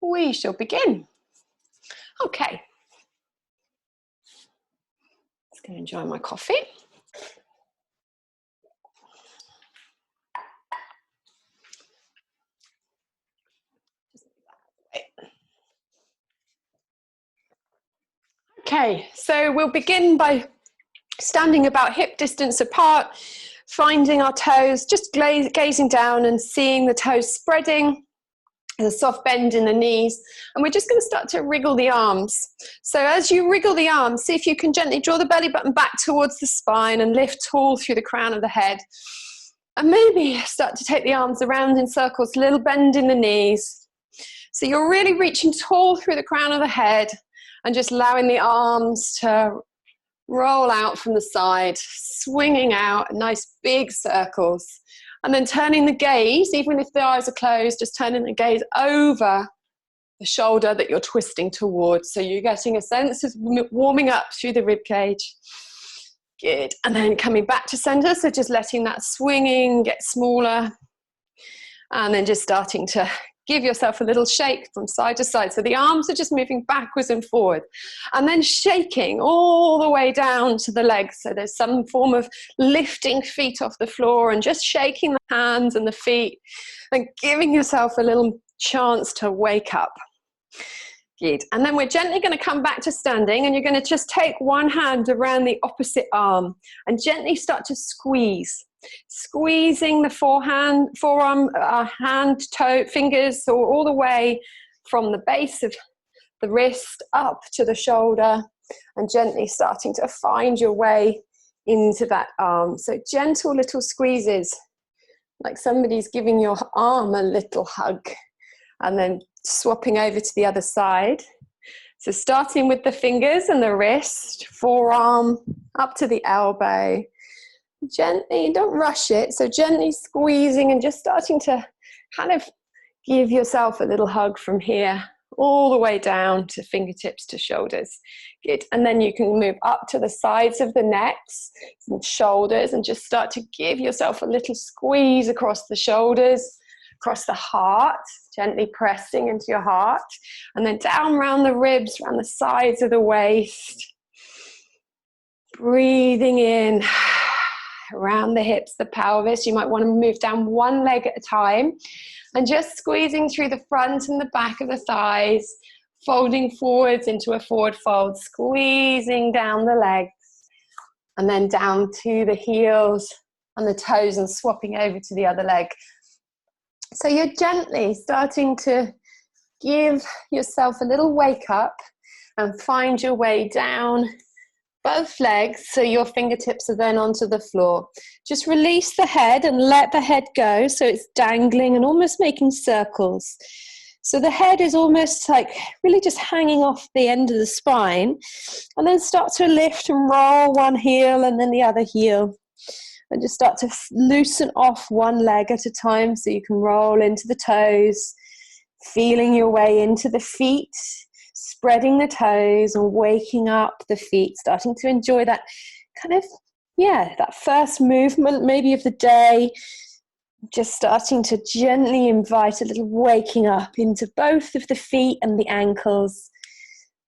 we shall begin. Okay. Just going to enjoy my coffee. Okay, so we'll begin by standing about hip distance apart, finding our toes, just gazing down and seeing the toes spreading, a soft bend in the knees, and we're just going to start to wriggle the arms. So as you wriggle the arms, see if you can gently draw the belly button back towards the spine and lift tall through the crown of the head. And maybe start to take the arms around in circles, little bend in the knees. So you're really reaching tall through the crown of the head and just allowing the arms to roll out from the side, swinging out, nice big circles. And then turning the gaze, even if the eyes are closed, just turning the gaze over the shoulder that you're twisting towards. So you're getting a sense of warming up through the rib cage. Good. And then coming back to center, so just letting that swinging get smaller. And then just starting to give yourself a little shake from side to side. So the arms are just moving backwards and forward. And then shaking all the way down to the legs. So there's some form of lifting feet off the floor and just shaking the hands and the feet and giving yourself a little chance to wake up. Good. And then we're gently going to come back to standing, and you're going to just take one hand around the opposite arm and gently start to squeeze. Squeezing the forearm, hand, toe, fingers, or all the way from the base of the wrist up to the shoulder, and gently starting to find your way into that arm. So gentle little squeezes, like somebody's giving your arm a little hug, and then swapping over to the other side. So starting with the fingers and the wrist, forearm up to the elbow. Gently, don't rush it, so gently squeezing and just starting to kind of give yourself a little hug from here all the way down to fingertips to shoulders. Good. And then you can move up to the sides of the necks and shoulders and just start to give yourself a little squeeze across the shoulders, across the heart, gently pressing into your heart, and then down around the ribs, around the sides of the waist. Breathing in around the hips, the pelvis. You might want to move down one leg at a time and just squeezing through the front and the back of the thighs, folding forwards into a forward fold, squeezing down the legs, and then down to the heels and the toes and swapping over to the other leg. So you're gently starting to give yourself a little wake up and find your way down both legs, so your fingertips are then onto the floor. Just release the head and let the head go, so it's dangling and almost making circles. So the head is almost like really just hanging off the end of the spine, and then start to lift and roll one heel and then the other heel, and just start to loosen off one leg at a time, so you can roll into the toes, feeling your way into the feet, spreading the toes and waking up the feet, starting to enjoy that kind of, that first movement maybe of the day, just starting to gently invite a little waking up into both of the feet and the ankles,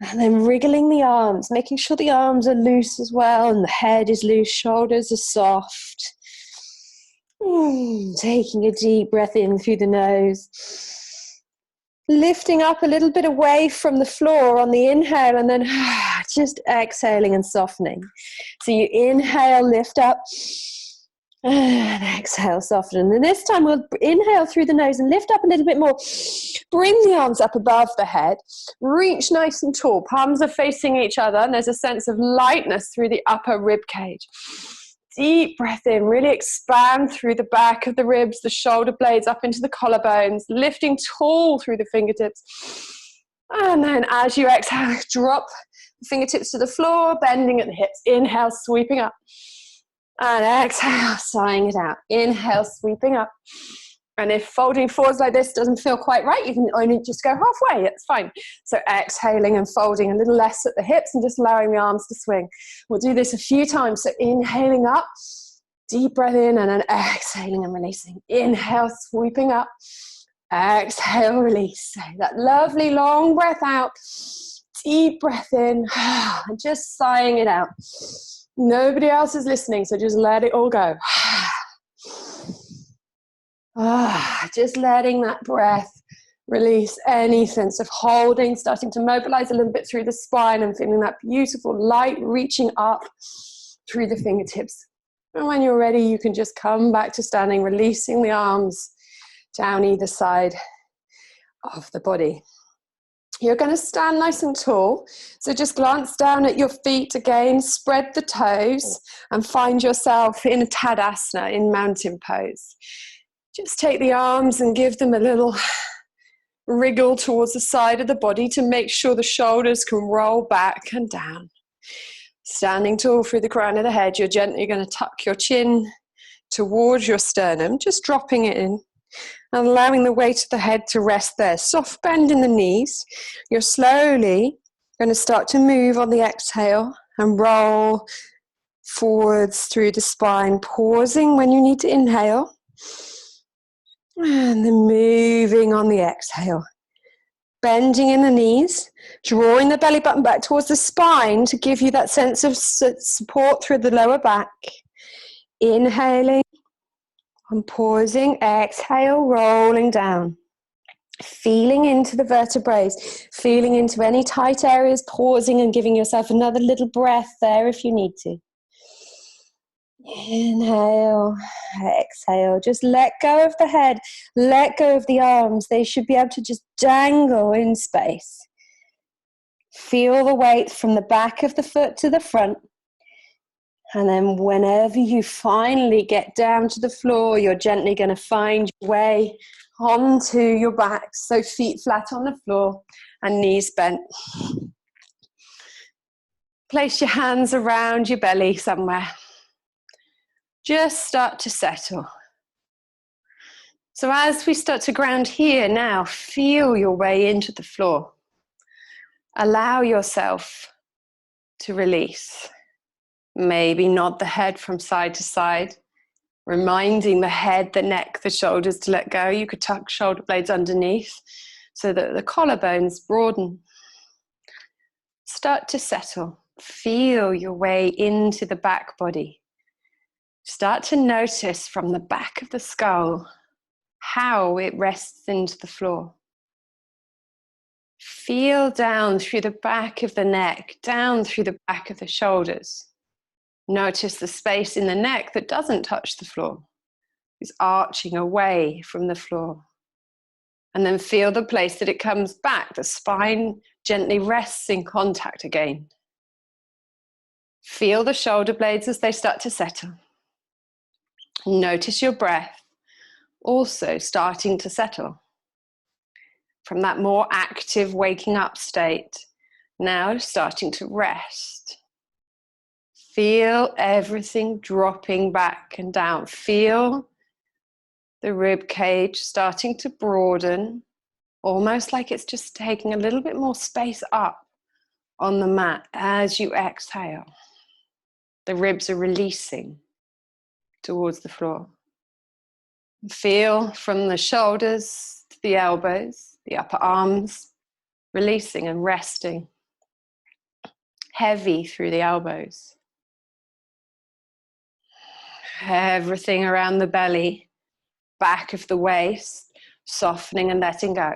and then wriggling the arms, making sure the arms are loose as well and the head is loose, shoulders are soft. Taking a deep breath in through the nose. Lifting up a little bit away from the floor on the inhale, and then just exhaling and softening. So you inhale, lift up, and exhale, soften. And this time we'll inhale through the nose and lift up a little bit more. Bring the arms up above the head. Reach nice and tall. Palms are facing each other, and there's a sense of lightness through the upper rib cage. Deep breath in, really expand through the back of the ribs, the shoulder blades up into the collarbones, lifting tall through the fingertips. And then as you exhale, drop the fingertips to the floor, bending at the hips. Inhale, sweeping up. And exhale, sighing it out. Inhale, sweeping up. And if folding forwards like this doesn't feel quite right, you can only just go halfway. It's fine. So exhaling and folding a little less at the hips and just allowing the arms to swing. We'll do this a few times. So inhaling up, deep breath in, and then exhaling and releasing. Inhale, sweeping up. Exhale, release. So that lovely long breath out. Deep breath in. And just sighing it out. Nobody else is listening, so just let it all go. Just letting that breath release any sense of holding, starting to mobilize a little bit through the spine and feeling that beautiful light reaching up through the fingertips. And when you're ready, you can just come back to standing, releasing the arms down either side of the body. You're going to stand nice and tall. So just glance down at your feet again, spread the toes and find yourself in a Tadasana, in mountain pose. Just take the arms and give them a little wriggle towards the side of the body to make sure the shoulders can roll back and down. Standing tall through the crown of the head, you're gently going to tuck your chin towards your sternum, just dropping it in and allowing the weight of the head to rest there. Soft bend in the knees. You're slowly going to start to move on the exhale and roll forwards through the spine, pausing when you need to inhale. And then moving on the exhale. Bending in the knees, drawing the belly button back towards the spine to give you that sense of support through the lower back. Inhaling and pausing. Exhale, rolling down. Feeling into the vertebrae, feeling into any tight areas, pausing and giving yourself another little breath there if you need to. Inhale, exhale, just let go of the head, let go of the arms. They should be able to just dangle in space. Feel the weight from the back of the foot to the front. And then whenever you finally get down to the floor, you're gently going to find your way onto your back. So feet flat on the floor and knees bent. Place your hands around your belly somewhere. Just start to settle. So as we start to ground here now, feel your way into the floor. Allow yourself to release. Maybe nod the head from side to side, reminding the head, the neck, the shoulders to let go. You could tuck shoulder blades underneath so that the collarbones broaden. Start to settle. Feel your way into the back body. Start to notice from the back of the skull how it rests into the floor. Feel down through the back of the neck, down through the back of the shoulders. Notice the space in the neck that doesn't touch the floor, is arching away from the floor. And then feel the place that it comes back. The spine gently rests in contact again. Feel the shoulder blades as they start to settle. Notice your breath also starting to settle. From that more active waking up state, now starting to rest. Feel everything dropping back and down. Feel the rib cage starting to broaden, almost like it's just taking a little bit more space up on the mat as you exhale. The ribs are releasing towards the floor. Feel from the shoulders to the elbows, the upper arms, releasing and resting. Heavy through the elbows. Everything around the belly, back of the waist, softening and letting go.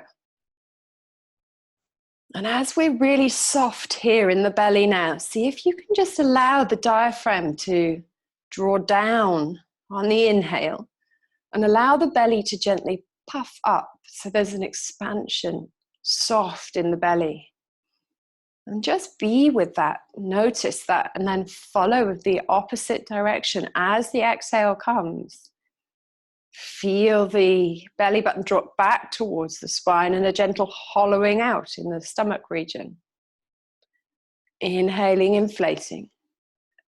And as we're really soft here in the belly now, see if you can just allow the diaphragm to draw down on the inhale and allow the belly to gently puff up so there's an expansion, soft in the belly. And just be with that, notice that, and then follow the opposite direction as the exhale comes. Feel the belly button drop back towards the spine and a gentle hollowing out in the stomach region. Inhaling, inflating.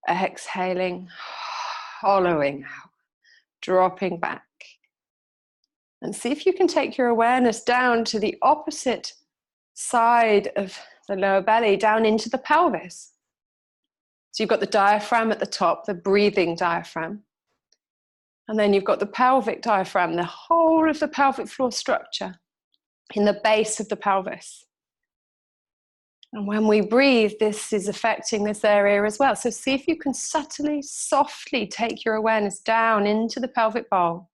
Exhaling, hollowing out, dropping back. And see if you can take your awareness down to the opposite side of the lower belly, down into the pelvis. So you've got the diaphragm at the top, the breathing diaphragm. And then you've got the pelvic diaphragm, the whole of the pelvic floor structure in the base of the pelvis. And when we breathe, this is affecting this area as well. So see if you can subtly, softly take your awareness down into the pelvic bowl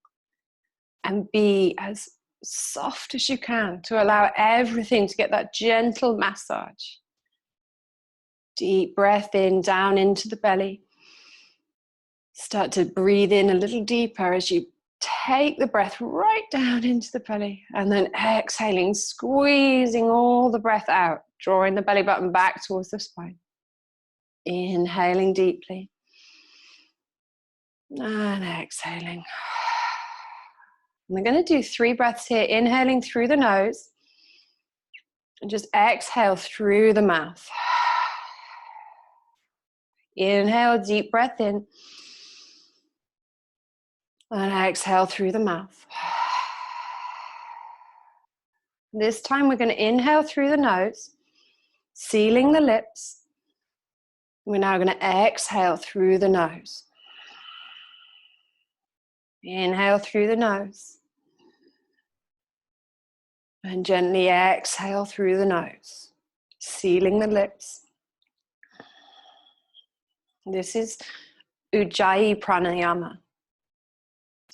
and be as soft as you can to allow everything to get that gentle massage. Deep breath in, down into the belly. Start to breathe in a little deeper as you take the breath right down into the belly, and then exhaling, squeezing all the breath out, drawing the belly button back towards the spine. Inhaling deeply and exhaling. We're going to do 3 breaths here, inhaling through the nose and just exhale through the mouth. Inhale, deep breath in, and exhale through the mouth. This time we're going to inhale through the nose, sealing the lips. We're now going to exhale through the nose. Inhale through the nose. And gently exhale through the nose, sealing the lips. This is Ujjayi pranayama,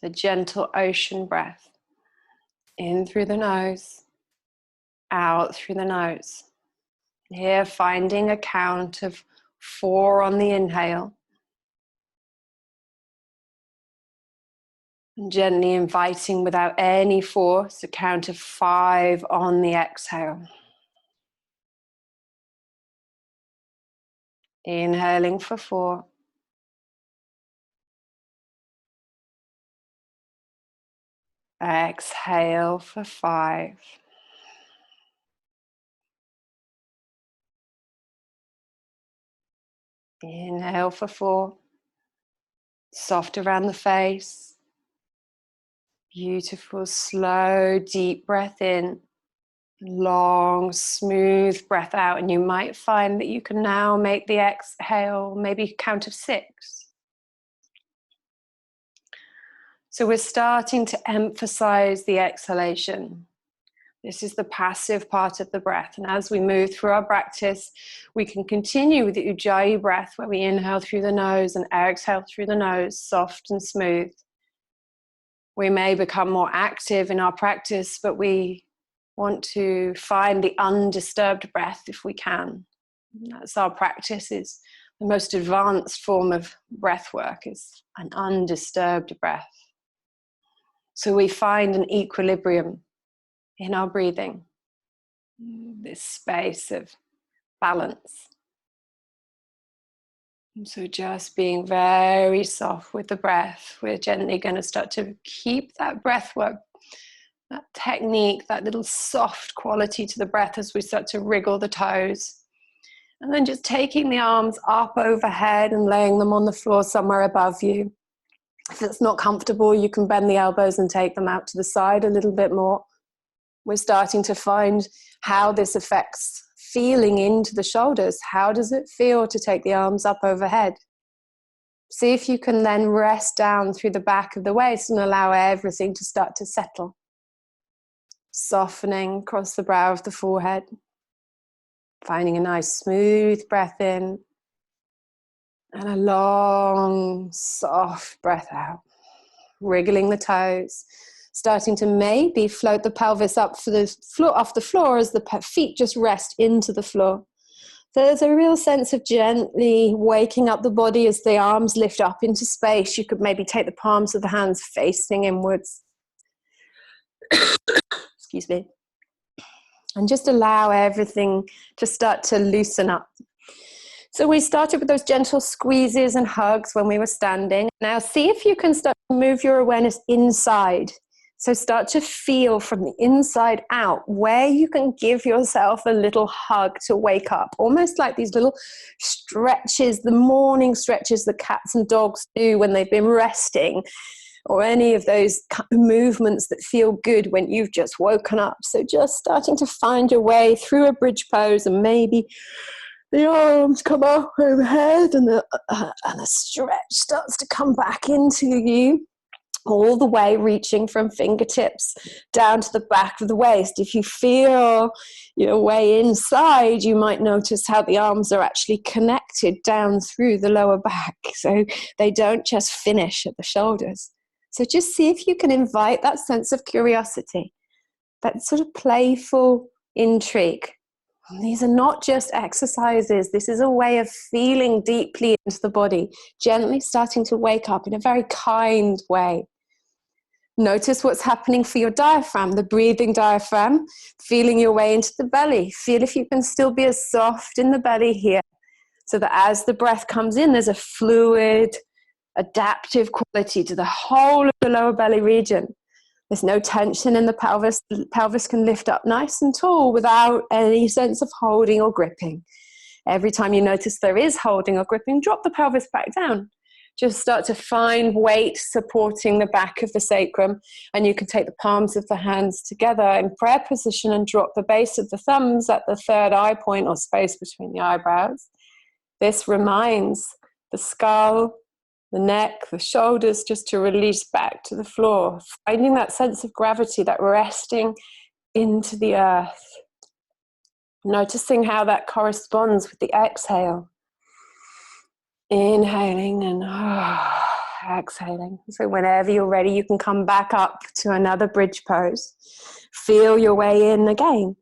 the gentle ocean breath. In through the nose, out through the nose. Here, finding a count of 4 on the inhale. And gently inviting without any force a count of 5 on the exhale. Inhaling for 4. Exhale for 5. Inhale for 4. Soft around the face. Beautiful, slow, deep breath in. Long, smooth breath out. And you might find that you can now make the exhale maybe count of 6. So we're starting to emphasize the exhalation. This is the passive part of the breath. And as we move through our practice, we can continue with the Ujjayi breath, where we inhale through the nose and exhale through the nose, soft and smooth. We may become more active in our practice, but we want to find the undisturbed breath if we can. That's our practice. Is the most advanced form of breath work, is an undisturbed breath. So we find an equilibrium in our breathing, this space of balance. And so just being very soft with the breath, we're gently going to start to keep that breath work, that technique, that little soft quality to the breath as we start to wriggle the toes. And then just taking the arms up overhead and laying them on the floor somewhere above you. If it's not comfortable, you can bend the elbows and take them out to the side a little bit more. We're starting to find how this affects feeling into the shoulders. How does it feel to take the arms up overhead? See if you can then rest down through the back of the waist and allow everything to start to settle. Softening across the brow of the forehead. Finding a nice smooth breath in. And a long, soft breath out. Wriggling the toes. Starting to maybe float the pelvis up for the floor, off the floor as the feet just rest into the floor. So there's a real sense of gently waking up the body as the arms lift up into space. You could maybe take the palms of the hands facing inwards. Excuse me. And just allow everything to start to loosen up. So we started with those gentle squeezes and hugs when we were standing. Now see if you can start to move your awareness inside. So start to feel from the inside out where you can give yourself a little hug to wake up. Almost like these little stretches, the morning stretches that cats and dogs do when they've been resting. Or any of those movements that feel good when you've just woken up. So just starting to find your way through a bridge pose, and maybe the arms come up overhead and the stretch starts to come back into you. all the way reaching from fingertips down to the back of the waist. If you feel your way inside, you might notice how the arms are actually connected down through the lower back, so they don't just finish at the shoulders. So just see if you can invite that sense of curiosity, that sort of playful intrigue. These are not just exercises. This is a way of feeling deeply into the body, gently starting to wake up in a very kind way. Notice what's happening for your diaphragm, the breathing diaphragm, feeling your way into the belly. Feel if you can still be as soft in the belly here, so that as the breath comes in, there's a fluid, adaptive quality to the whole of the lower belly region. There's no tension in the pelvis. The pelvis can lift up nice and tall without any sense of holding or gripping. Every time you notice there is holding or gripping, drop the pelvis back down. Just start to find weight supporting the back of the sacrum, and you can take the palms of the hands together in prayer position and drop the base of the thumbs at the third eye point or space between the eyebrows. This reminds the skull, the neck, the shoulders just to release back to the floor, finding that sense of gravity, that resting into the earth. Noticing how that corresponds with the exhale. Inhaling and exhaling. So whenever you're ready, you can come back up to another bridge pose. Feel your way in again.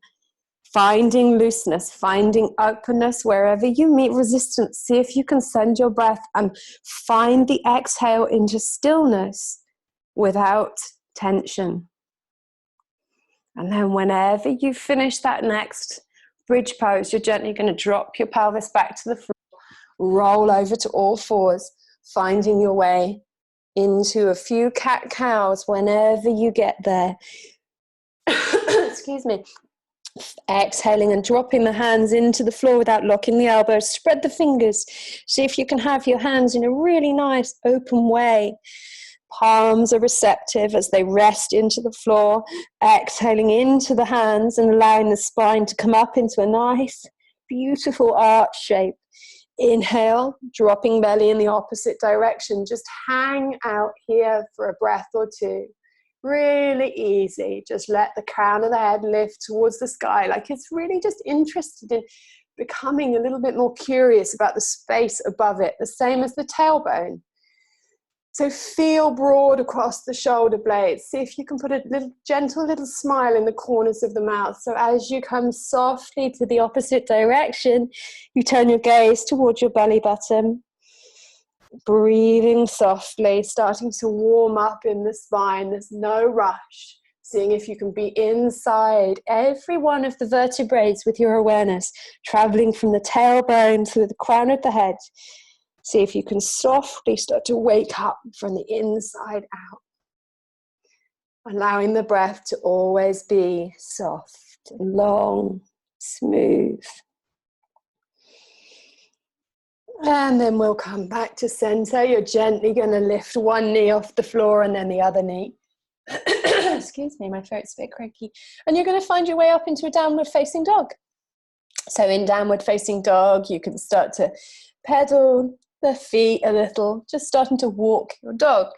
Finding looseness, finding openness wherever you meet resistance. See if you can send your breath and find the exhale into stillness without tension. And then whenever you finish that next bridge pose, you're gently going to drop your pelvis back to the floor, roll over to all fours, finding your way into a few cat-cows whenever you get there. Excuse me. Exhaling and dropping the hands into the floor without locking the elbows. Spread the fingers. See if you can have your hands in a really nice open way. Palms are receptive as they rest into the floor. Exhaling into the hands and allowing the spine to come up into a nice, beautiful arch shape. Inhale, dropping belly in the opposite direction. Just hang out here for a breath or two. Really easy. Just let the crown of the head lift towards the sky, like it's really just interested in becoming a little bit more curious about the space above it, the same as the tailbone. So feel broad across the shoulder blades. See if you can put a little gentle little smile in the corners of the mouth. So as you come softly to the opposite direction, you turn your gaze towards your belly button. Breathing softly, starting to warm up in the spine. There's no rush. Seeing if you can be inside every one of the vertebrae with your awareness, traveling from the tailbone through the crown of the head. See if you can softly start to wake up from the inside out. Allowing the breath to always be soft, long, smooth. And then we'll come back to center. You're gently going to lift one knee off the floor and then the other knee. Excuse me, my throat's a bit croaky. And you're going to find your way up into a downward facing dog. So in downward facing dog, you can start to pedal the feet a little, just starting to walk your dog.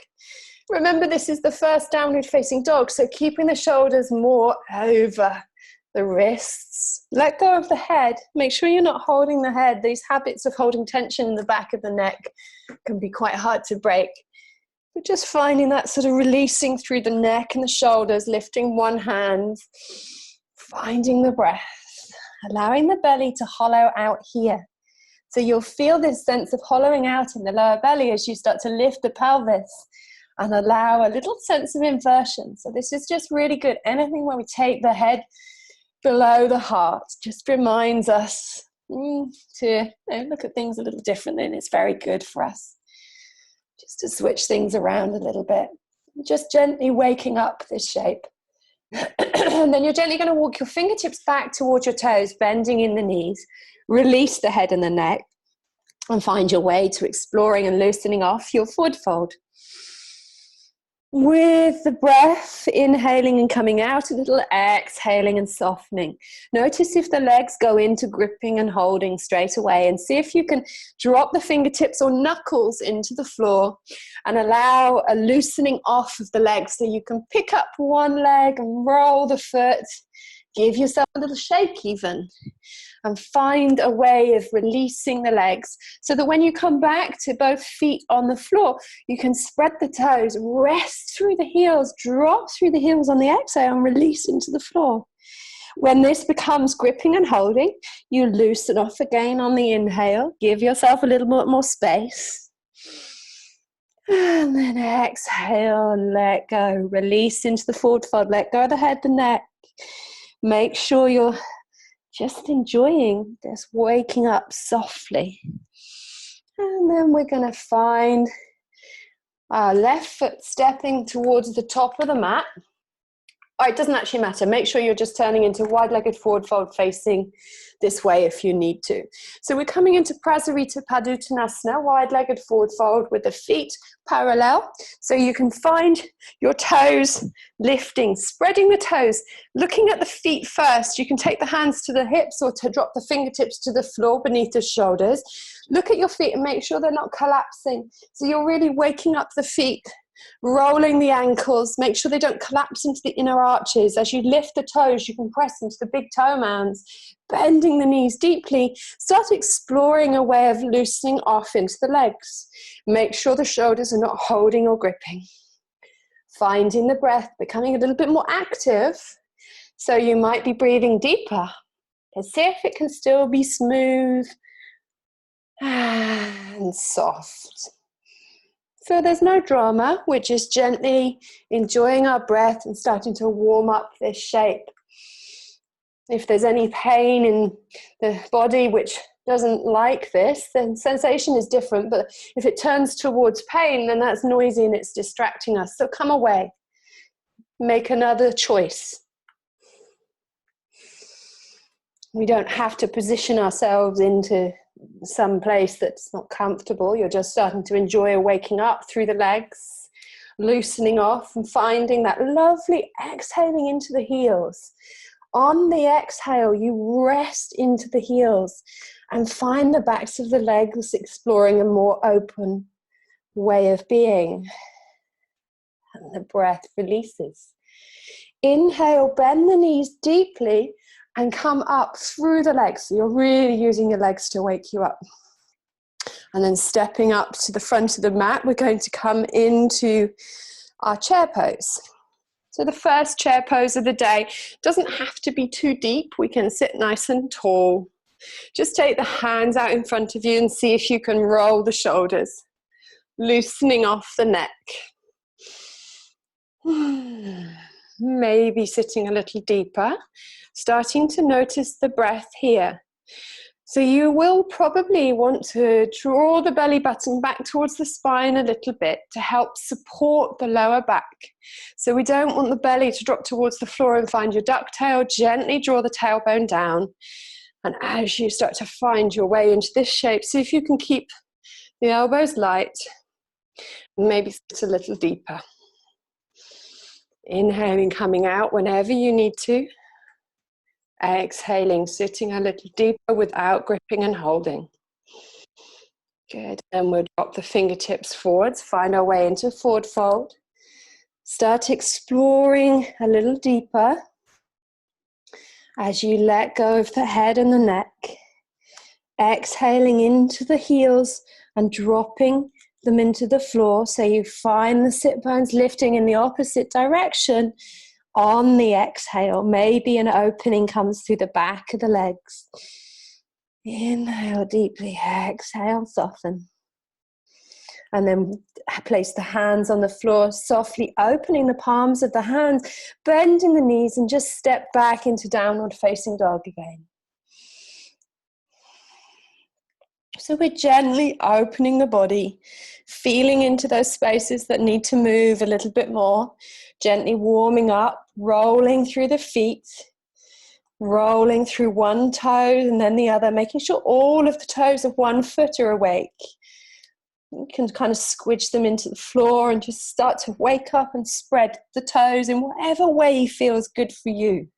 Remember, this is the first downward facing dog, so keeping the shoulders more over the wrists. Let go of the head. Make sure you're not holding the head. These habits of holding tension in the back of the neck can be quite hard to break. But just finding that sort of releasing through the neck and the shoulders, lifting one hand, finding the breath, allowing the belly to hollow out here. So you'll feel this sense of hollowing out in the lower belly as you start to lift the pelvis and allow a little sense of inversion. So this is just really good. Anything where we take the head below the heart just reminds us to look at things a little differently, and it's very good for us just to switch things around a little bit. Just gently waking up this shape. And then you're gently going to walk your fingertips back towards your toes, bending in the knees. Release the head and the neck and find your way to exploring and loosening off your forward fold. With the breath, inhaling and coming out, a little exhaling and softening. Notice if the legs go into gripping and holding straight away, and see if you can drop the fingertips or knuckles into the floor and allow a loosening off of the legs, so you can pick up one leg and roll the foot, give yourself a little shake even, and find a way of releasing the legs so that when you come back to both feet on the floor, you can spread the toes, rest through the heels, drop through the heels on the exhale and release into the floor. When this becomes gripping and holding, you loosen off again on the inhale, give yourself a little bit more space. And then exhale, let go, release into the forward fold, let go of the head, the neck. Make sure you're just enjoying this, waking up softly. And then we're going to find our left foot stepping towards the top of the mat. Oh, it doesn't actually matter. Make sure you're just turning into wide-legged forward fold facing this way if you need to. So we're coming into Prasarita Paduttanasana, wide-legged forward fold with the feet parallel. So you can find your toes lifting, spreading the toes, looking at the feet first. You can take the hands to the hips or to drop the fingertips to the floor beneath the shoulders. Look at your feet and make sure they're not collapsing. So you're really waking up the feet, rolling the ankles, make sure they don't collapse into the inner arches. As you lift the toes, you can press into the big toe mounds, bending the knees deeply. Start exploring a way of loosening off into the legs. Make sure the shoulders are not holding or gripping. Finding the breath, becoming a little bit more active. So you might be breathing deeper. Let's see if it can still be smooth and soft. So there's no drama, we're just gently enjoying our breath and starting to warm up this shape. If there's any pain in the body which doesn't like this, then sensation is different, but if it turns towards pain, then that's noisy and it's distracting us. So come away, make another choice. We don't have to position ourselves into some place that's not comfortable. You're just starting to enjoy waking up through the legs, loosening off and finding that lovely exhaling into the heels. On the exhale, you rest into the heels and find the backs of the legs, exploring a more open way of being. And the breath releases. Inhale, bend the knees deeply and come up through the legs. So you're really using your legs to wake you up. And then stepping up to the front of the mat, we're going to come into our chair pose. So the first chair pose of the day doesn't have to be too deep. We can sit nice and tall. Just take the hands out in front of you and see if you can roll the shoulders, loosening off the neck. Maybe sitting a little deeper, starting to notice the breath here. So you will probably want to draw the belly button back towards the spine a little bit to help support the lower back. So we don't want the belly to drop towards the floor and find your ducktail. Gently draw the tailbone down. And as you start to find your way into this shape, see if you can keep the elbows light, maybe sit a little deeper. Inhaling, coming out whenever you need to. Exhaling, sitting a little deeper without gripping and holding. Good. And we'll drop the fingertips forwards, find our way into forward fold. Start exploring a little deeper as you let go of the head and the neck. Exhaling into the heels and dropping them into the floor, so you find the sit bones lifting in the opposite direction. On the exhale, maybe an opening comes through the back of the legs. Inhale deeply, exhale, soften. And then place the hands on the floor, softly opening the palms of the hands, bending the knees, and just step back into downward facing dog again. So we're gently opening the body, feeling into those spaces that need to move a little bit more, gently warming up, rolling through the feet, rolling through one toe and then the other, making sure all of the toes of one foot are awake. You can kind of squidge them into the floor and just start to wake up and spread the toes in whatever way feels good for you.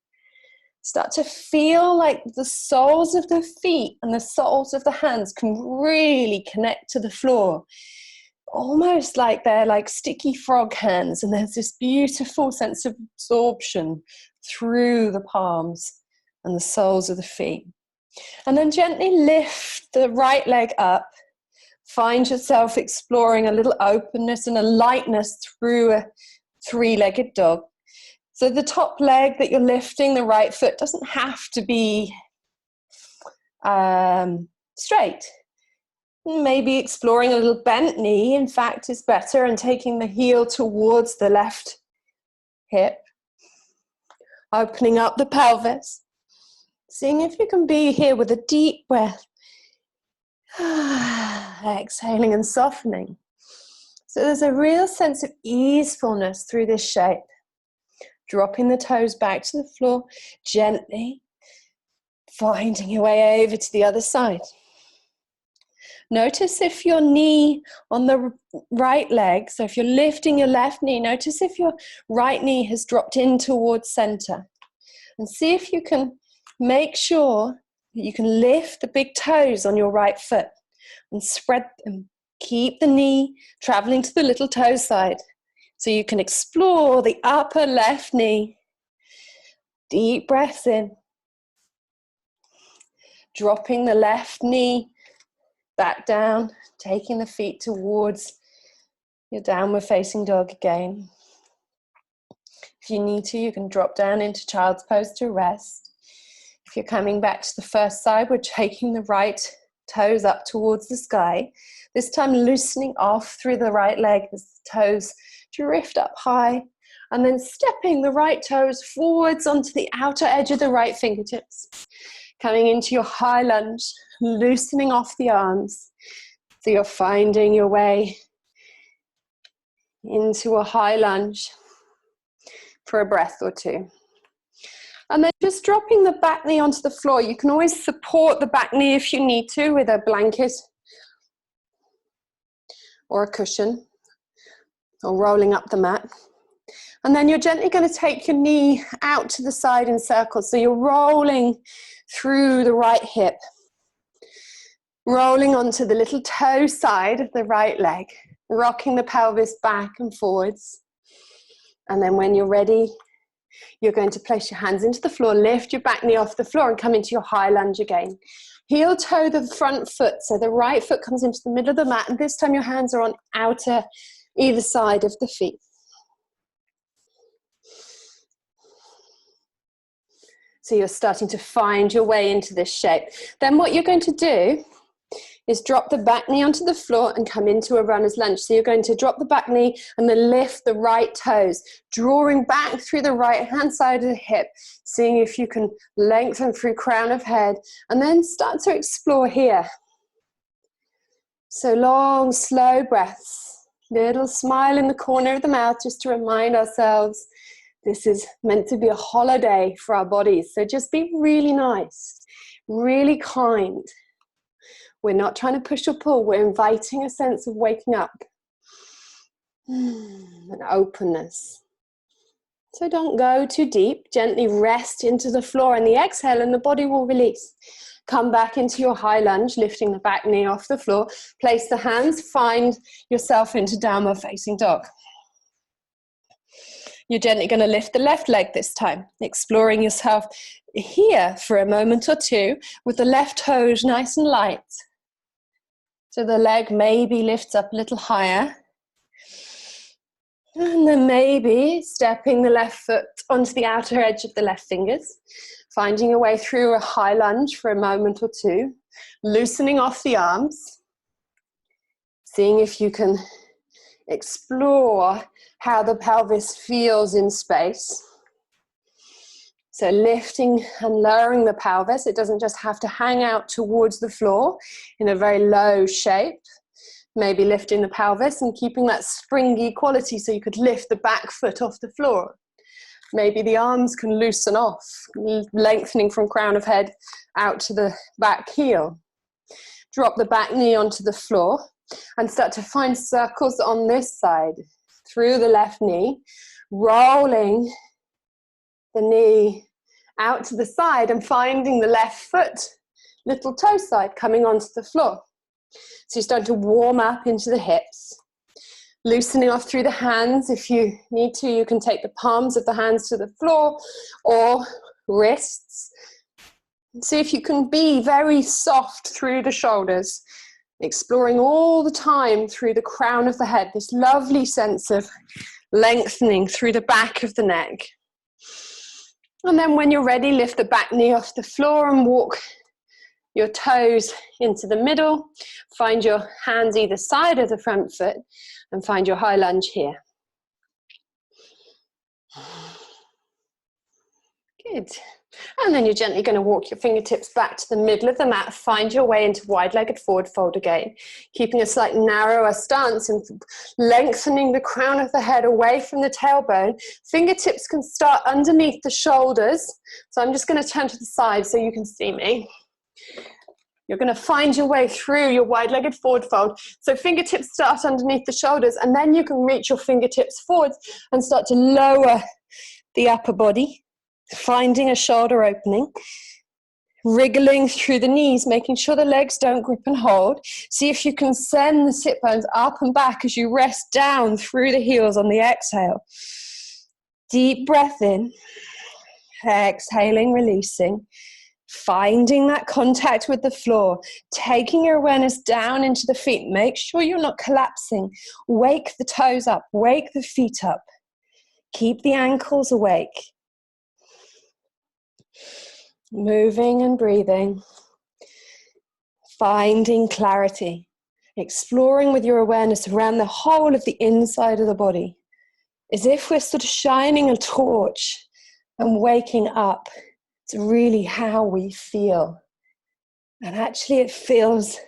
Start to feel like the soles of the feet and the soles of the hands can really connect to the floor. Almost like they're like sticky frog hands, and there's this beautiful sense of absorption through the palms and the soles of the feet. And then gently lift the right leg up. Find yourself exploring a little openness and a lightness through a three-legged dog. So the top leg that you're lifting, the right foot, doesn't have to be straight. Maybe exploring a little bent knee, in fact, is better, and taking the heel towards the left hip. Opening up the pelvis. Seeing if you can be here with a deep breath. Exhaling and softening. So there's a real sense of easefulness through this shape. Dropping the toes back to the floor gently, finding your way over to the other side. Notice if your knee on the right leg, so if you're lifting your left knee, notice if your right knee has dropped in towards center. And see if you can make sure that you can lift the big toes on your right foot and spread them. Keep the knee traveling to the little toe side so you can explore the upper left knee. Deep breaths in. Dropping the left knee back down, taking the feet towards your downward facing dog again. If you need to, you can drop down into child's pose to rest. If you're coming back to the first side, we're taking the right toes up towards the sky. This time loosening off through the right leg as the toes drift up high, and then stepping the right toes forwards onto the outer edge of the right fingertips. Coming into your high lunge, loosening off the arms. So you're finding your way into a high lunge for a breath or two. And then just dropping the back knee onto the floor. You can always support the back knee if you need to with a blanket or a cushion, or rolling up the mat. And then you're gently going to take your knee out to the side in circles. So you're rolling through the right hip, rolling onto the little toe side of the right leg, rocking the pelvis back and forwards. And then when you're ready, you're going to place your hands into the floor, lift your back knee off the floor and come into your high lunge again. Heel toe the front foot, so the right foot comes into the middle of the mat, and this time your hands are on either side of the feet. So you're starting to find your way into this shape. Then what you're going to do is drop the back knee onto the floor and come into a runner's lunge. So you're going to drop the back knee and then lift the right toes, drawing back through the right hand side of the hip, seeing if you can lengthen through crown of head, and then start to explore here. So long, slow breaths, little smile in the corner of the mouth just to remind ourselves this is meant to be a holiday for our bodies. So just be really nice, really kind. We're not trying to push or pull. We're inviting a sense of waking up and openness. So don't go too deep. Gently rest into the floor and the exhale, and the body will release. Come back into your high lunge, lifting the back knee off the floor. Place the hands, find yourself into downward facing dog. You're gently going to lift the left leg this time, exploring yourself here for a moment or two with the left toes nice and light. So the leg maybe lifts up a little higher. And then maybe stepping the left foot onto the outer edge of the left fingers, finding your way through a high lunge for a moment or two, loosening off the arms, seeing if you can explore how the pelvis feels in space. So lifting and lowering the pelvis. It doesn't just have to hang out towards the floor in a very low shape. Maybe lifting the pelvis and keeping that springy quality so you could lift the back foot off the floor. Maybe the arms can loosen off, lengthening from crown of head out to the back heel. Drop the back knee onto the floor. and start to find circles on this side through the left knee, rolling the knee out to the side and finding the left foot, little toe side coming onto the floor. So you're starting to warm up into the hips, loosening off through the hands. If you need to, you can take the palms of the hands to the floor or wrists. See if you can be very soft through the shoulders, exploring all the time through the crown of the head, this lovely sense of lengthening through the back of the neck. And then when you're ready, lift the back knee off the floor and walk your toes into the middle. Find your hands either side of the front foot and find your high lunge here. Good. And then you're gently going to walk your fingertips back to the middle of the mat. Find your way into wide-legged forward fold again, keeping a slightly narrower stance and lengthening the crown of the head away from the tailbone. Fingertips can start underneath the shoulders. So I'm just going to turn to the side so you can see me. You're going to find your way through your wide-legged forward fold. So fingertips start underneath the shoulders, and then you can reach your fingertips forwards and start to lower the upper body, finding a shoulder opening, wriggling through the knees, making sure the legs don't grip and hold. See if you can send the sit bones up and back as you rest down through the heels on the exhale. Deep breath in, exhaling, releasing. Finding that contact with the floor, taking your awareness down into the feet. Make sure you're not collapsing. Wake the toes up, wake the feet up. Keep the ankles awake. Moving and breathing. Finding clarity. Exploring with your awareness around the whole of the inside of the body. As if we're sort of shining a torch and waking up. It's really how we feel. And actually it feels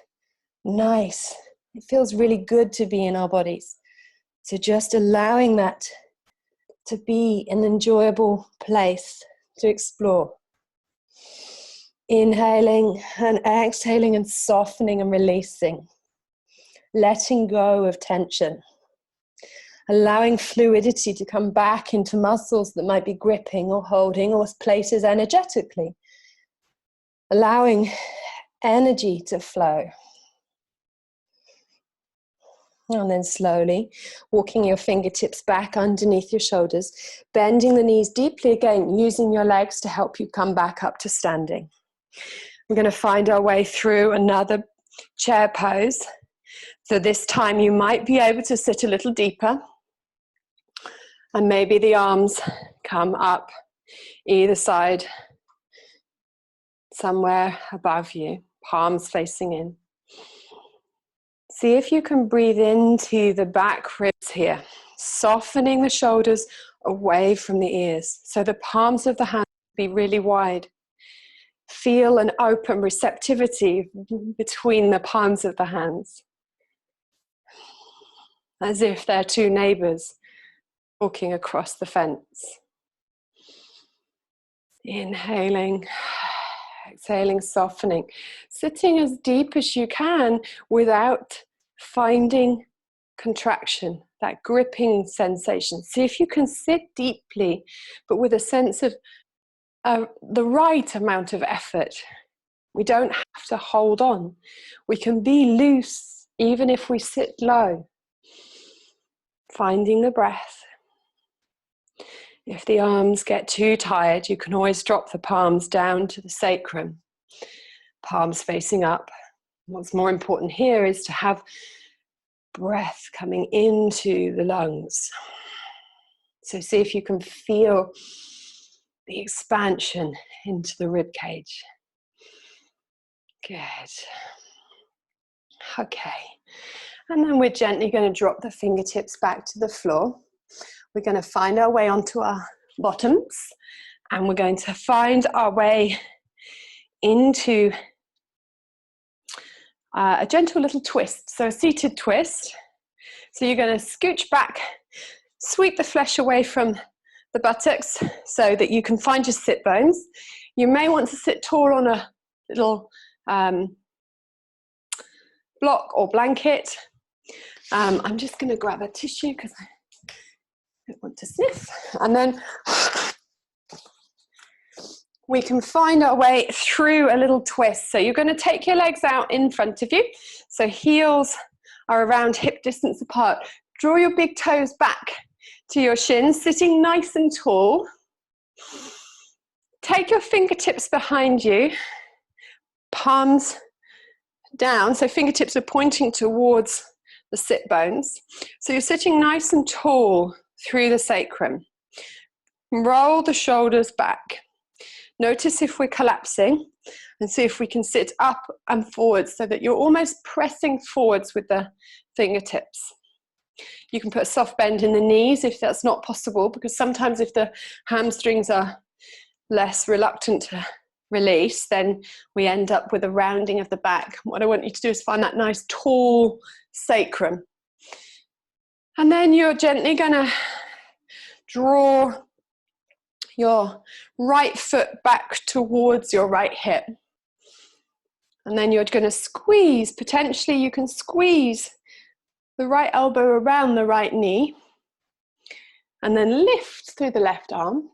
nice. It feels really good to be in our bodies. So just allowing that to be an enjoyable place to explore. Inhaling and exhaling and softening and releasing. Letting go of tension. Allowing fluidity to come back into muscles that might be gripping or holding or places energetically. Allowing energy to flow. And then slowly walking your fingertips back underneath your shoulders, bending the knees deeply again, using your legs to help you come back up to standing. We're going to find our way through another chair pose. So this time you might be able to sit a little deeper. And maybe the arms come up either side, somewhere above you, palms facing in. See if you can breathe into the back ribs here, softening the shoulders away from the ears. So the palms of the hands be really wide. Feel an open receptivity between the palms of the hands, as if they're two neighbors walking across the fence. Inhaling, exhaling, softening. Sitting as deep as you can without finding contraction, that gripping sensation. See if you can sit deeply, but with a sense of the right amount of effort. We don't have to hold on. We can be loose even if we sit low. Finding the breath. If the arms get too tired, you can always drop the palms down to the sacrum, palms facing up. What's more important here is to have breath coming into the lungs. So see if you can feel the expansion into the rib cage. Good. Okay. And then we're gently going to drop the fingertips back to the floor. We're going to find our way onto our bottoms, and we're going to find our way into a gentle little twist, so a seated twist. So you're going to scooch back, sweep the flesh away from the buttocks so that you can find your sit bones. You may want to sit tall on a little block or blanket. I'm just going to grab a tissue because I don't want to sniff. And then we can find our way through a little twist. So you're going to take your legs out in front of you. So heels are around hip distance apart. Draw your big toes back to your shins, sitting nice and tall. Take your fingertips behind you, palms down. So fingertips are pointing towards the sit bones. So you're sitting nice and tall through the sacrum. Roll the shoulders back. Notice if we're collapsing and see if we can sit up and forwards so that you're almost pressing forwards with the fingertips. You can put a soft bend in the knees if that's not possible, because sometimes if the hamstrings are less reluctant to release, then we end up with a rounding of the back. What I want you to do is find that nice tall sacrum. And then you're gently going to draw your right foot back towards your right hip. And then you're going to squeeze, potentially you can squeeze the right elbow around the right knee. And then lift through the left arm.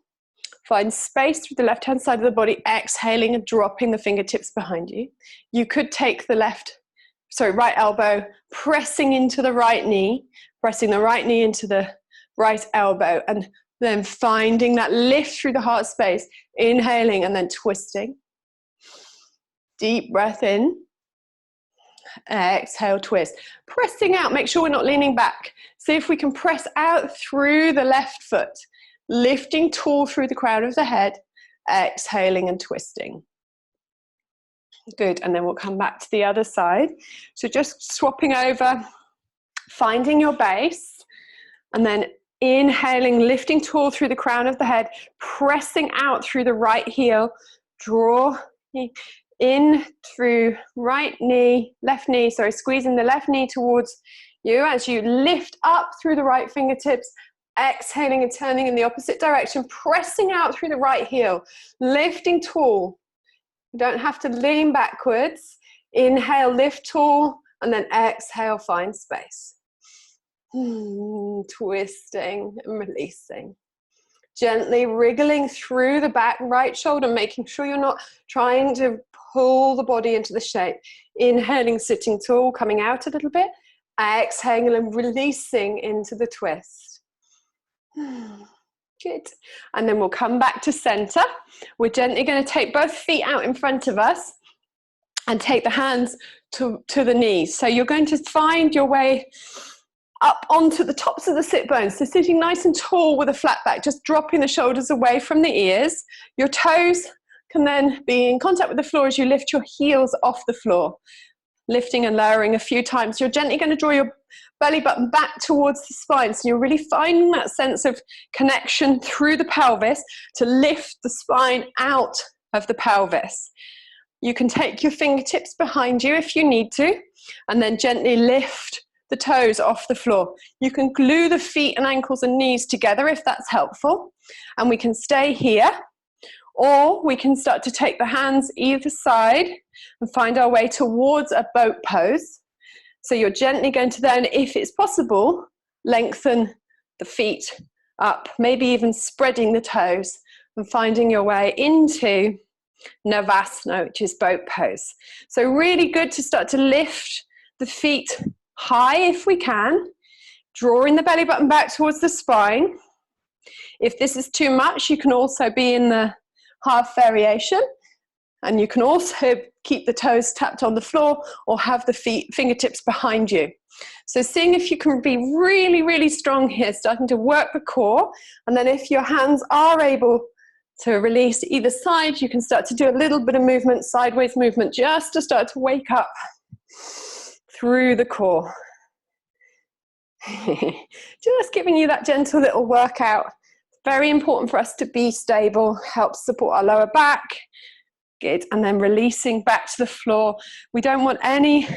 Find space through the left-hand side of the body, exhaling and dropping the fingertips behind you. You could take the right elbow, pressing into the right knee, pressing the right knee into the right elbow, and then finding that lift through the heart space, inhaling and then twisting. Deep breath in. Exhale, twist. Pressing out, make sure we're not leaning back. See if we can press out through the left foot, lifting tall through the crown of the head, exhaling and twisting. Good, and then we'll come back to the other side. So just swapping over, finding your base, and then inhaling, lifting tall through the crown of the head, pressing out through the right heel, draw in through squeezing the left knee towards you as you lift up through the right fingertips, exhaling and turning in the opposite direction, pressing out through the right heel, lifting tall. You don't have to lean backwards. Inhale, lift tall, and then exhale, find space. Twisting and releasing. Gently wriggling through the back right shoulder, making sure you're not trying to pull the body into the shape. Inhaling, sitting tall, coming out a little bit. Exhaling and releasing into the twist. Good. And then we'll come back to center. We're gently going to take both feet out in front of us and take the hands to the knees. So you're going to find your way up onto the tops of the sit bones. So sitting nice and tall with a flat back, just dropping the shoulders away from the ears. Your toes can then be in contact with the floor as you lift your heels off the floor. Lifting and lowering a few times. You're gently going to draw your belly button back towards the spine. So you're really finding that sense of connection through the pelvis to lift the spine out of the pelvis. You can take your fingertips behind you if you need to, and then gently lift the toes off the floor. You can glue the feet and ankles and knees together if that's helpful, and we can stay here, or we can start to take the hands either side and find our way towards a boat pose. So you're gently going to then, if it's possible, lengthen the feet up, maybe even spreading the toes and finding your way into Navasana, which is boat pose. So really good to start to lift the feet high if we can, drawing the belly button back towards the spine. If this is too much, you can also be in the half variation, and you can also keep the toes tapped on the floor or have the fingertips behind you. So seeing if you can be really, really strong here, starting to work the core, and then if your hands are able to release either side, you can start to do a little bit of movement, sideways movement, just to start to wake up through the core. Just giving you that gentle little workout. Very important for us to be stable, helps support our lower back. Good, and then releasing back to the floor. We don't want any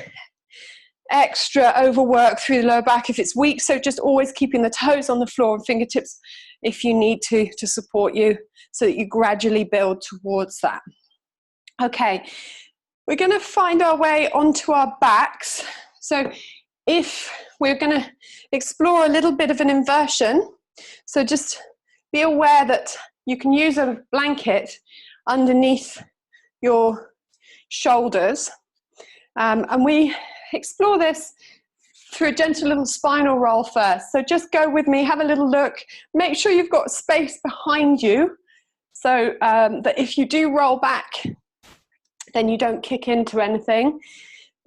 extra overwork through the lower back if it's weak, so just always keeping the toes on the floor and fingertips if you need to support you, so that you gradually build towards that. Okay, we're going to find our way onto our backs. So if we're going to explore a little bit of an inversion, so just be aware that you can use a blanket underneath your shoulders. And we explore this through a gentle little spinal roll first. So just go with me, have a little look. Make sure you've got space behind you so that if you do roll back, then you don't kick into anything.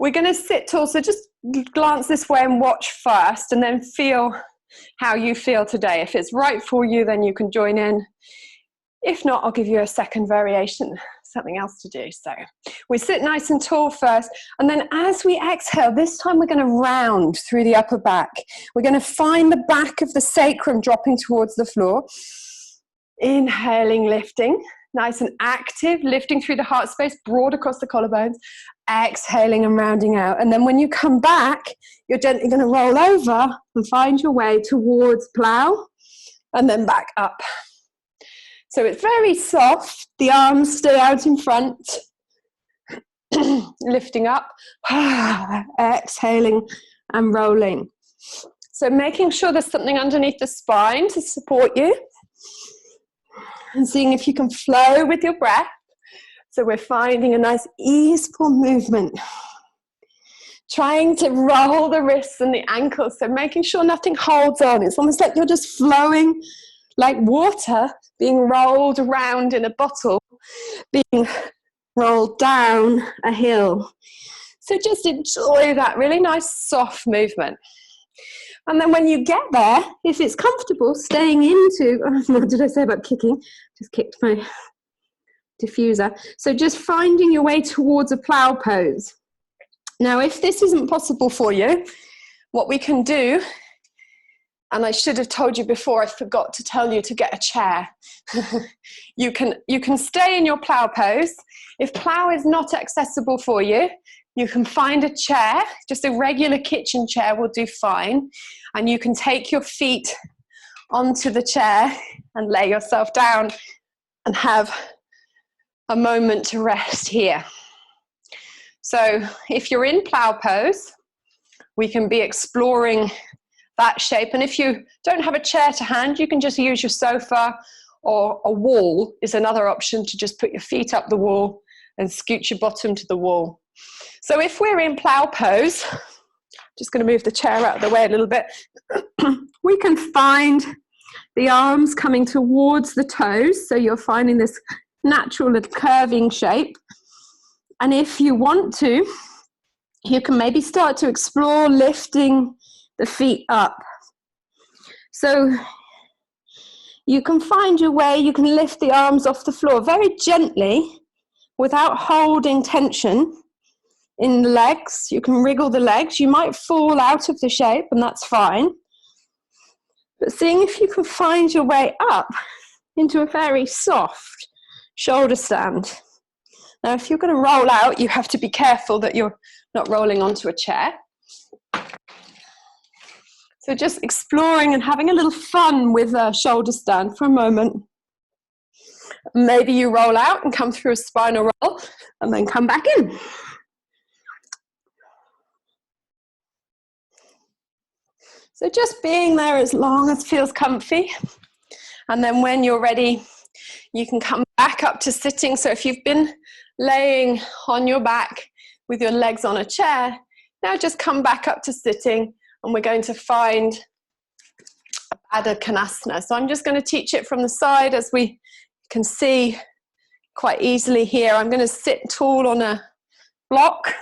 We're going to sit tall, so just glance this way and watch first, and then feel how you feel today. If it's right for you, then you can join in. If not, I'll give you a second variation, something else to do. So we sit nice and tall first, and then as we exhale, this time we're going to round through the upper back. We're going to find the back of the sacrum dropping towards the floor. Inhaling, lifting, nice and active, lifting through the heart space, broad across the collarbones. Exhaling and rounding out. And then when you come back, you're gently going to roll over and find your way towards plow, and then back up. So it's very soft. The arms stay out in front. Lifting up, exhaling and rolling. So making sure there's something underneath the spine to support you, and seeing if you can flow with your breath. So we're finding a nice easeful movement. Trying to roll the wrists and the ankles, so making sure nothing holds on. It's almost like you're just flowing like water being rolled around in a bottle, being rolled down a hill. So just enjoy that really nice soft movement. And then when you get there, if it's comfortable, staying into, what did I say about kicking? Just kicked my diffuser. So just finding your way towards a plow pose. Now, if this isn't possible for you, what we can do, and I should have told you before, I forgot to tell you to get a chair. You can stay in your plow pose. If plow is not accessible for you, you can find a chair, just a regular kitchen chair will do fine. And you can take your feet onto the chair and lay yourself down and have a moment to rest here. So if you're in plow pose, we can be exploring that shape. And if you don't have a chair to hand, you can just use your sofa, or a wall is another option, to just put your feet up the wall and scoot your bottom to the wall. So if we're in plow pose, just going to move the chair out of the way a little bit, we can find the arms coming towards the toes. So you're finding this natural little curving shape. And if you want to, you can maybe start to explore lifting the feet up. So you can find your way, you can lift the arms off the floor very gently without holding tension in the legs. You can wriggle the legs. You might fall out of the shape, and that's fine. But seeing if you can find your way up into a very soft shoulder stand. Now, if you're going to roll out, you have to be careful that you're not rolling onto a chair. So just exploring and having a little fun with a shoulder stand for a moment. Maybe you roll out and come through a spinal roll and then come back in. So just being there as long as feels comfy. And then when you're ready, you can come back up to sitting. So if you've been laying on your back with your legs on a chair, now just come back up to sitting, and we're going to find a Baddha Konasana. So I'm just going to teach it from the side, as we can see quite easily here. I'm going to sit tall on a block,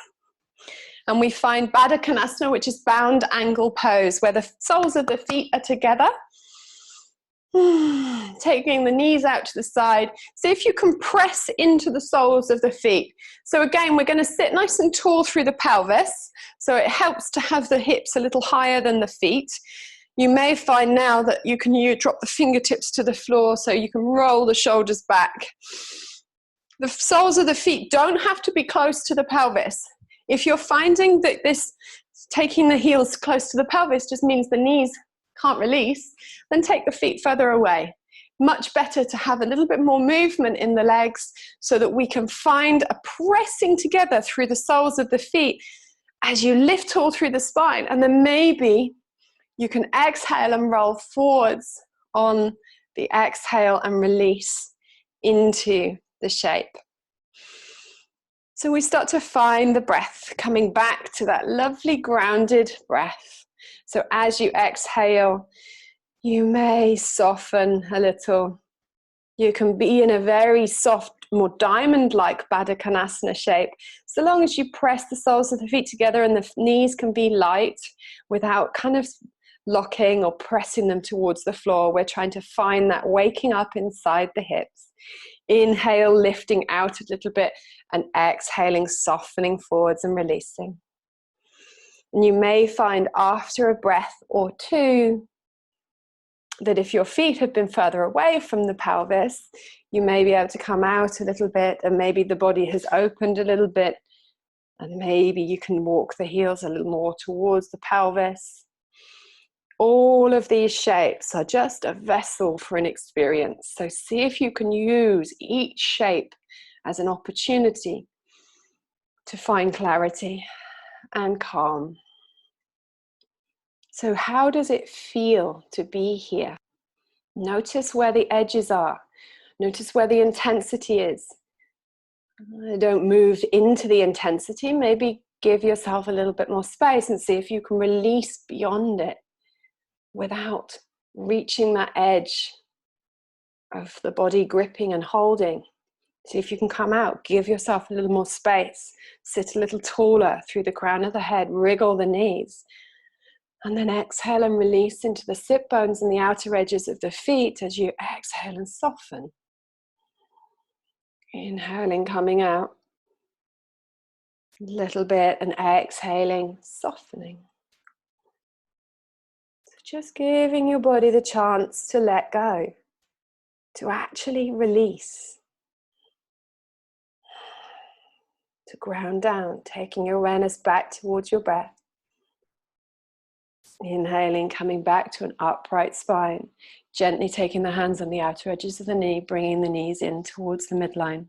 and we find Baddha Konasana, which is bound angle pose, where the soles of the feet are together. Taking the knees out to the side. See if you can press into the soles of the feet. So again, we're going to sit nice and tall through the pelvis. So it helps to have the hips a little higher than the feet. You may find now that you can drop the fingertips to the floor, so you can roll the shoulders back. The soles of the feet don't have to be close to the pelvis. If you're finding that this taking the heels close to the pelvis just means the knees can't release, then take the feet further away. Much better to have a little bit more movement in the legs, so that we can find a pressing together through the soles of the feet as you lift tall through the spine, and then maybe you can exhale and roll forwards on the exhale and release into the shape. So we start to find the breath coming back to that lovely grounded breath. So as you exhale, you may soften a little. You can be in a very soft, more diamond-like Baddha Konasana shape, so long as you press the soles of the feet together and the knees can be light without kind of locking or pressing them towards the floor. We're trying to find that waking up inside the hips. Inhale, lifting out a little bit, and exhaling, softening forwards and releasing. And you may find after a breath or two that if your feet have been further away from the pelvis, you may be able to come out a little bit, and maybe the body has opened a little bit, and maybe you can walk the heels a little more towards the pelvis. All of these shapes are just a vessel for an experience. So see if you can use each shape as an opportunity to find clarity and calm. So how does it feel to be here? Notice where the edges are. Notice where the intensity is. Don't move into the intensity. Maybe give yourself a little bit more space and see if you can release beyond it without reaching that edge of the body gripping and holding. See if you can come out. Give yourself a little more space. Sit a little taller through the crown of the head. Wriggle the knees. And then exhale and release into the sit bones and the outer edges of the feet as you exhale and soften. Inhaling, coming out a little bit, and exhaling, softening. So just giving your body the chance to let go, to actually release, to ground down, taking your awareness back towards your breath. Inhaling, coming back to an upright spine, gently taking the hands on the outer edges of the knee, bringing the knees in towards the midline.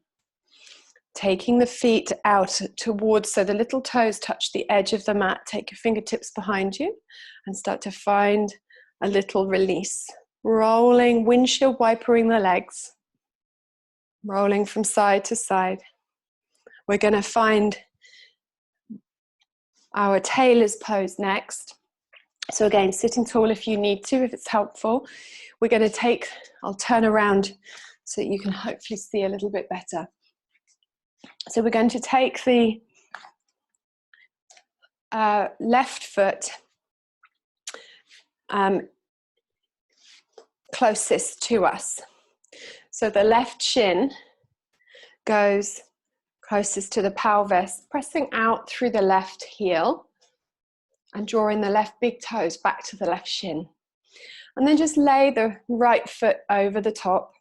Taking the feet out towards, so the little toes touch the edge of the mat. Take your fingertips behind you and start to find a little release. Rolling, windshield wipering the legs. Rolling from side to side. We're going to find our tailor's pose next. So again, sitting tall if you need to, if it's helpful. We're going to take, I'll turn around so that you can hopefully see a little bit better. So we're going to take the left foot closest to us. So the left shin goes closest to the pelvis, pressing out through the left heel and drawing the left big toes back to the left shin. And then just lay the right foot over the top.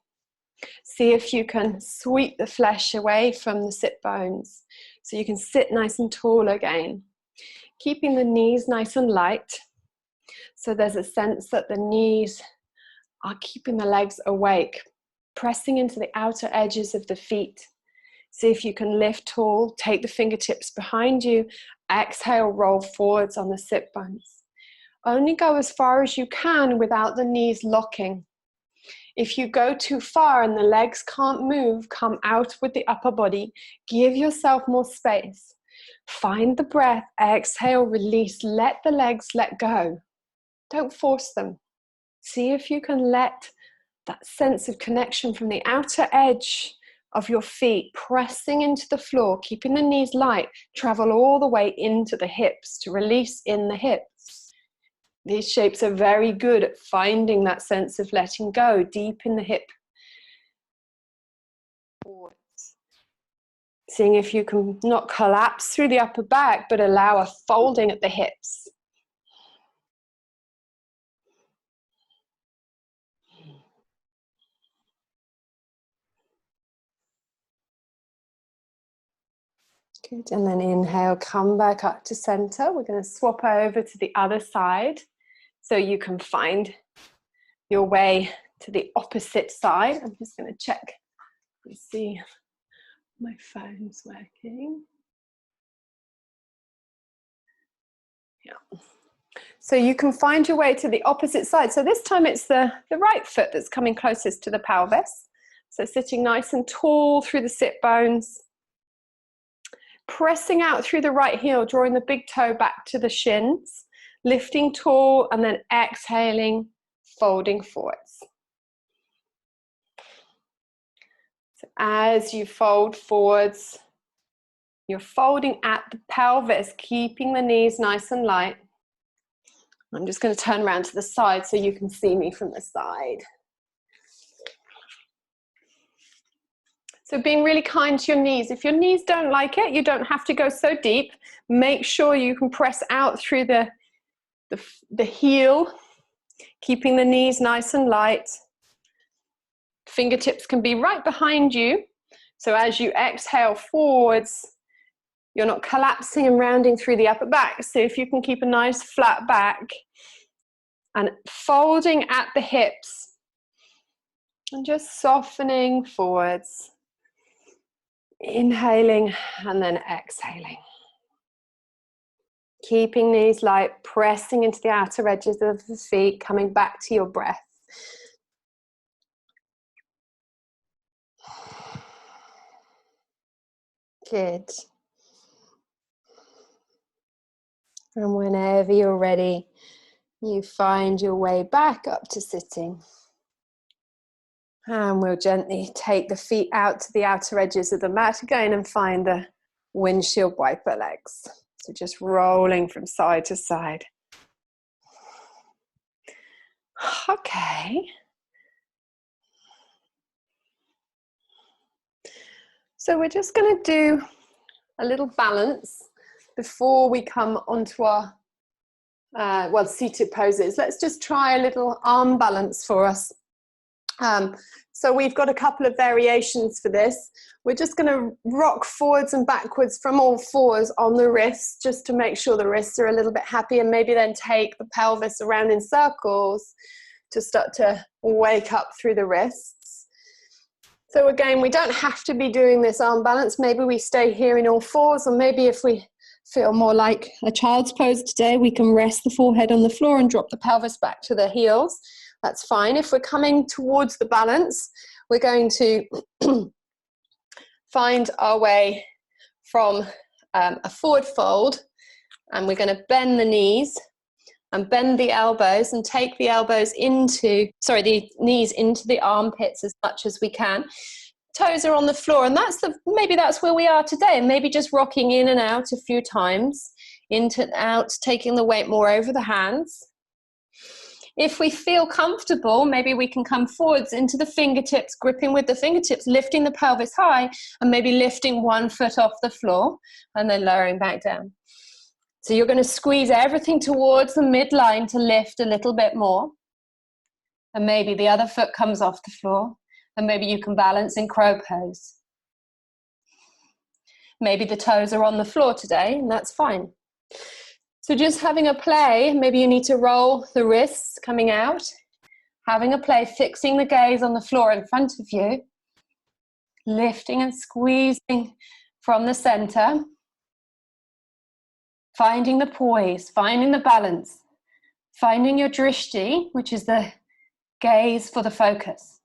See if you can sweep the flesh away from the sit bones so you can sit nice and tall again. Keeping the knees nice and light. So there's a sense that the knees are keeping the legs awake, pressing into the outer edges of the feet. See if you can lift tall, take the fingertips behind you, exhale, roll forwards on the sit bones. Only go as far as you can without the knees locking. If you go too far and the legs can't move, come out with the upper body. Give yourself more space. Find the breath, exhale, release, let the legs let go. Don't force them. See if you can let that sense of connection from the outer edge of your feet pressing into the floor, keeping the knees light, travel all the way into the hips to release in the hips. These shapes are very good at finding that sense of letting go deep in the hip. Forwards. Seeing if you can not collapse through the upper back, but allow a folding at the hips. Good, and then inhale, come back up to center. We're going to swap over to the other side so you can find your way to the opposite side. I'm just going to check and see my phone's working. Yeah. So you can find your way to the opposite side. So this time it's the right foot that's coming closest to the pelvis. So sitting nice and tall through the sit bones. Pressing out through the right heel, drawing the big toe back to the shins. Lifting tall and then exhaling, folding forwards. So as you fold forwards, you're folding at the pelvis, keeping the knees nice and light. I'm just going to turn around to the side so you can see me from the side. So being really kind to your knees. If your knees don't like it, you don't have to go so deep. Make sure you can press out through the heel, keeping the knees nice and light. Fingertips can be right behind you. So as you exhale forwards, you're not collapsing and rounding through the upper back. So if you can keep a nice flat back and folding at the hips and just softening forwards. Inhaling and then exhaling. Keeping knees light, pressing into the outer edges of the feet, coming back to your breath. Good. And whenever you're ready, you find your way back up to sitting. And we'll gently take the feet out to the outer edges of the mat again and find the windshield wiper legs. So just rolling from side to side. Okay. So we're just going to do a little balance before we come onto our seated poses. Let's just try a little arm balance for us. So we've got a couple of variations for this. We're just going to rock forwards and backwards from all fours on the wrists, just to make sure the wrists are a little bit happy, and maybe then take the pelvis around in circles to start to wake up through the wrists. So again, we don't have to be doing this arm balance. Maybe we stay here in all fours, or maybe if we feel more like a child's pose today, we can rest the forehead on the floor and drop the pelvis back to the heels. That's fine. If we're coming towards the balance, we're going to find our way from a forward fold, and we're going to bend the knees and bend the elbows and take the elbows into, the knees into the armpits as much as we can. Toes are on the floor, and maybe that's where we are today, and maybe just rocking in and out a few times, into and out, taking the weight more over the hands. If we feel comfortable, maybe we can come forwards into the fingertips, gripping with the fingertips, lifting the pelvis high, and maybe lifting one foot off the floor and then lowering back down. So you're going to squeeze everything towards the midline to lift a little bit more. And maybe the other foot comes off the floor, and maybe you can balance in crow pose. Maybe the toes are on the floor today, and that's fine. So just having a play, maybe you need to roll the wrists coming out, having a play, fixing the gaze on the floor in front of you, lifting and squeezing from the center, finding the poise, finding the balance, finding your drishti, which is the gaze for the focus,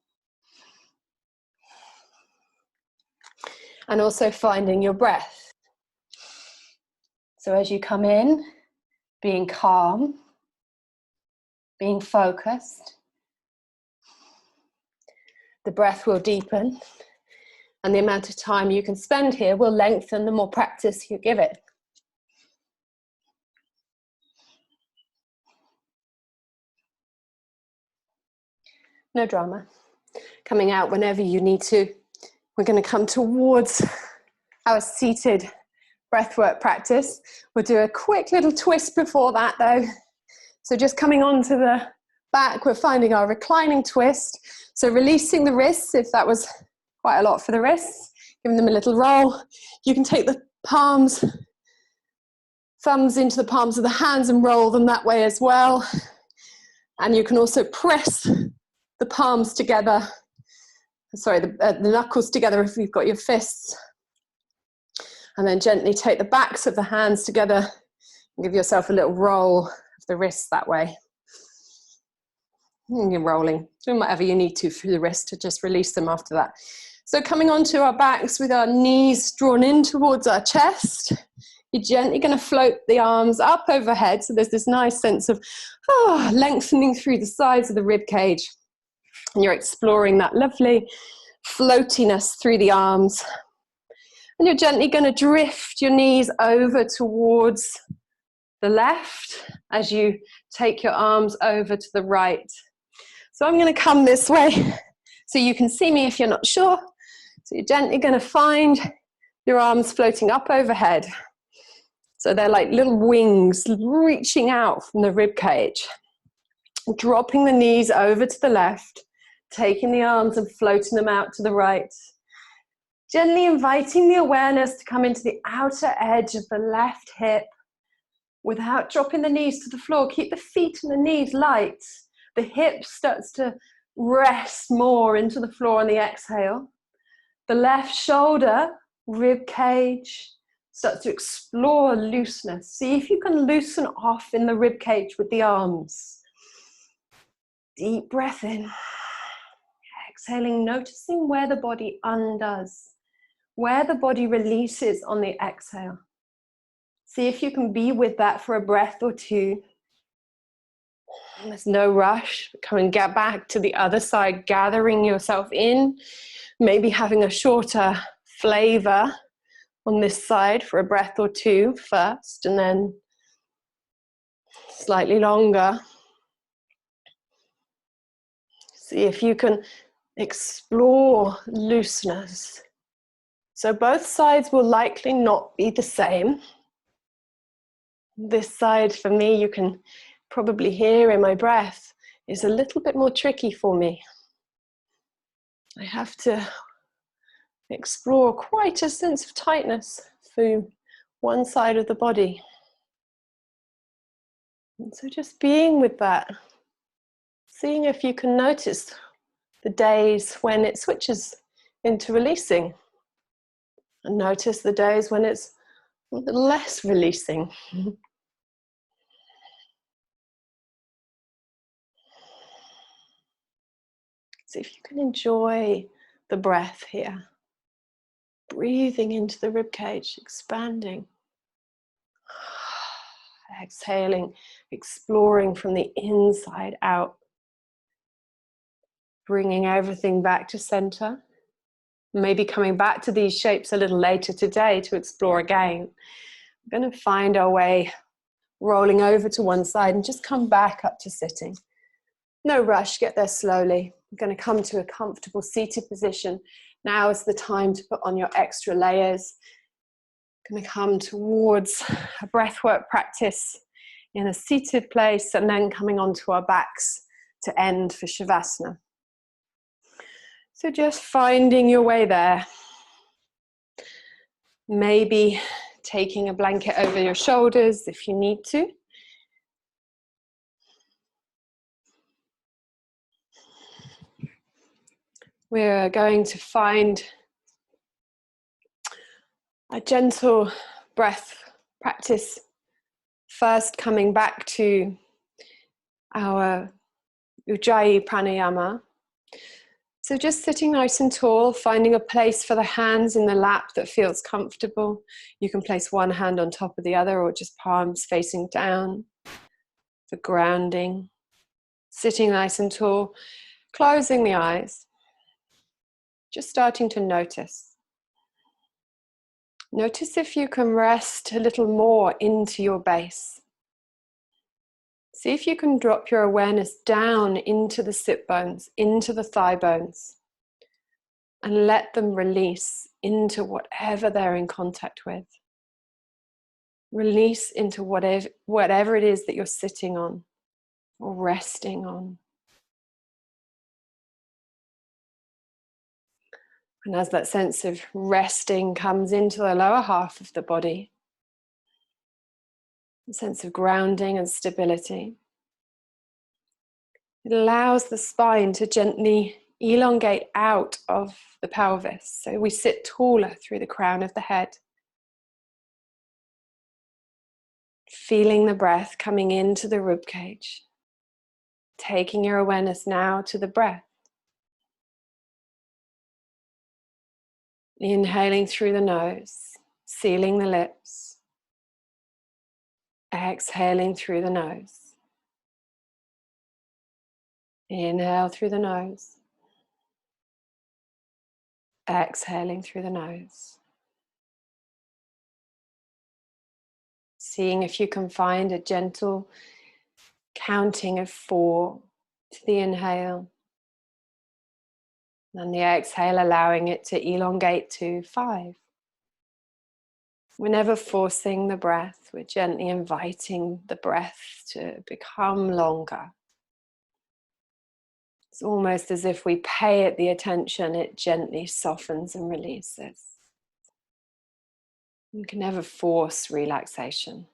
and also finding your breath. So as you come in, being calm, being focused, the breath will deepen, and the amount of time you can spend here will lengthen the more practice you give it. No drama. Coming out whenever you need to. We're going to come towards our seated breathwork practice. We'll do a quick little twist before that though. So just coming onto the back, we're finding our reclining twist. So releasing the wrists, if that was quite a lot for the wrists, giving them a little roll. You can take the palms, thumbs into the palms of the hands and roll them that way as well. And you can also press the palms together, the knuckles together if you've got your fists. And then gently take the backs of the hands together Give yourself a little roll of the wrists that way. And you're rolling, doing whatever you need to through the wrist to just release them after that. So coming onto our backs with our knees drawn in towards our chest, you're gently going to float the arms up overhead. So there's this nice sense of lengthening through the sides of the rib cage. And you're exploring that lovely floatiness through the arms. And you're gently going to drift your knees over towards the left as you take your arms over to the right. So I'm going to come this way so you can see me if you're not sure. So you're gently going to find your arms floating up overhead. So they're like little wings reaching out from the rib cage. Dropping the knees over to the left, taking the arms and floating them out to the right. Gently inviting the awareness to come into the outer edge of the left hip without dropping the knees to the floor. Keep the feet and the knees light. The hip starts to rest more into the floor on the exhale. The left shoulder, rib cage, starts to explore looseness. See if you can loosen off in the rib cage with the arms. Deep breath in. Exhaling, noticing where the body undoes, where the body releases on the exhale. See if you can be with that for a breath or two. There's no rush. Come and get back to the other side, gathering yourself in, maybe having a shorter flavor on this side for a breath or two first, and then slightly longer. See if you can explore looseness. So both sides will likely not be the same. This side, for me, you can probably hear in my breath, is a little bit more tricky for me. I have to explore quite a sense of tightness through one side of the body. And so just being with that, seeing if you can notice the days when it switches into releasing, and notice the days when it's a little less releasing. See if you can enjoy the breath here. Breathing into the ribcage, expanding. Exhaling, exploring from the inside out. Bringing everything back to center. Maybe coming back to these shapes a little later today to explore again. We're going to find our way rolling over to one side and just come back up to sitting. No rush, get there slowly. We're going to come to a comfortable seated position. Now is the time to put on your extra layers. Going to come towards a breathwork practice in a seated place and then coming onto our backs to end for Shavasana. So just finding your way there. Maybe taking a blanket over your shoulders if you need to. We're going to find a gentle breath practice. First, coming back to our Ujjayi pranayama. So just sitting nice and tall, finding a place for the hands in the lap that feels comfortable. You can place one hand on top of the other or just palms facing down for grounding. Sitting nice and tall, closing the eyes. Just starting to notice. Notice if you can rest a little more into your base. See if you can drop your awareness down into the sit bones, into the thigh bones, and let them release into whatever they're in contact with. Release into whatever it is that you're sitting on or resting on. And as that sense of resting comes into the lower half of the body, a sense of grounding and stability, it allows the spine to gently elongate out of the pelvis. So we sit taller through the crown of the head. Feeling the breath coming into the ribcage. Taking your awareness now to the breath. Inhaling through the nose, sealing the lips. Exhaling through the nose. Inhale through the nose. Exhaling through the nose. Seeing if you can find a gentle counting of 4 to the inhale. And the exhale, allowing it to elongate to 5. We're never forcing the breath. We're gently inviting the breath to become longer. It's almost as if we pay it the attention, it gently softens and releases. You can never force relaxation.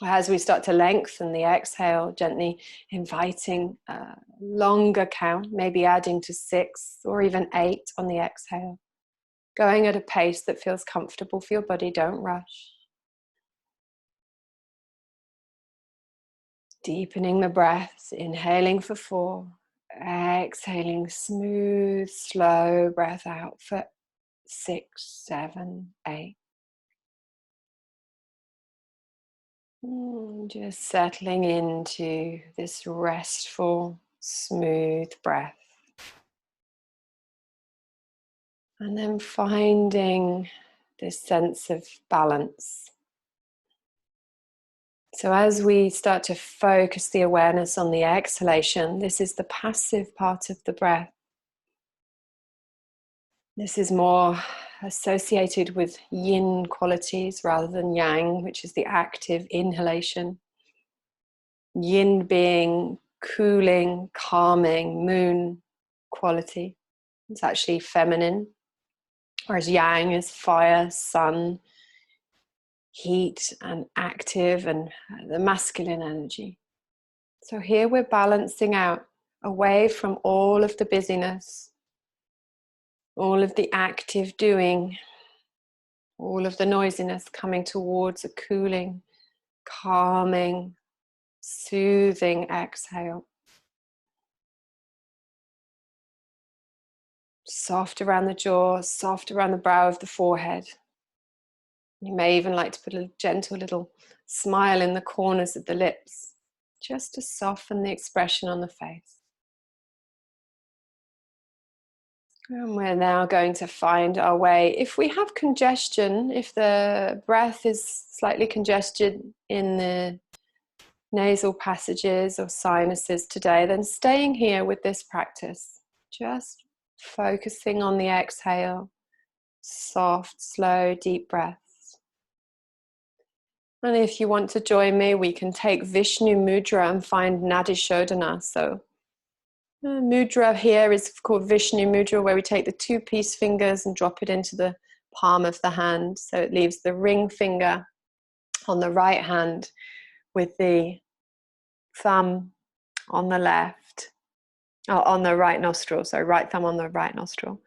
As we start to lengthen the exhale, gently inviting a longer count, maybe adding to 6 or even 8 on the exhale. Going at a pace that feels comfortable for your body, don't rush. Deepening the breaths, inhaling for 4, exhaling smooth, slow breath out for 6, 7, 8. Just settling into this restful, smooth breath. And then finding this sense of balance. So as we start to focus the awareness on the exhalation, this is the passive part of the breath. This is more associated with yin qualities rather than yang, which is the active inhalation. Yin being cooling, calming, moon quality. It's actually feminine, whereas yang is fire, sun, heat and active, and the masculine energy. So here we're balancing out away from all of the busyness, all of the active doing, all of the noisiness, coming towards a cooling, calming, soothing exhale. Soft around the jaw, soft around the brow of the forehead. You may even like to put a gentle little smile in the corners of the lips, just to soften the expression on the face. And we're now going to find our way. If we have congestion, if the breath is slightly congested in the nasal passages or sinuses today, then staying here with this practice, just focusing on the exhale, soft, slow, deep breaths. And if you want to join me, we can take Vishnu Mudra and find Nadi Shodhana. So mudra here is called Vishnu Mudra, where we take the 2 peace fingers and drop it into the palm of the hand. So it leaves the ring finger on the right hand with the thumb on the left, on the right nostril. So right thumb on the right nostril,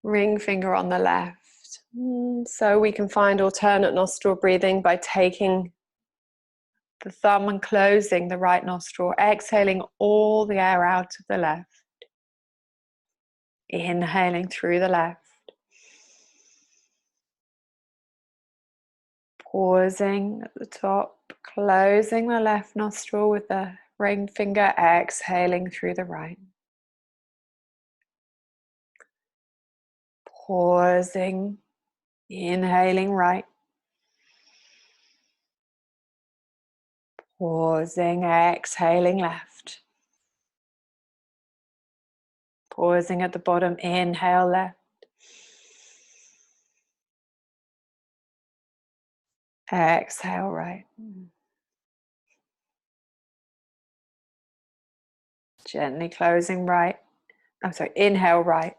ring finger on the left. So we can find alternate nostril breathing by taking the thumb and closing the right nostril, exhaling all the air out of the left. Inhaling through the left. Pausing at the top, closing the left nostril with the ring finger, exhaling through the right. Pausing, inhaling right. Pausing, exhaling left. Pausing at the bottom, inhale left. Exhale right. Gently closing right. Inhale right.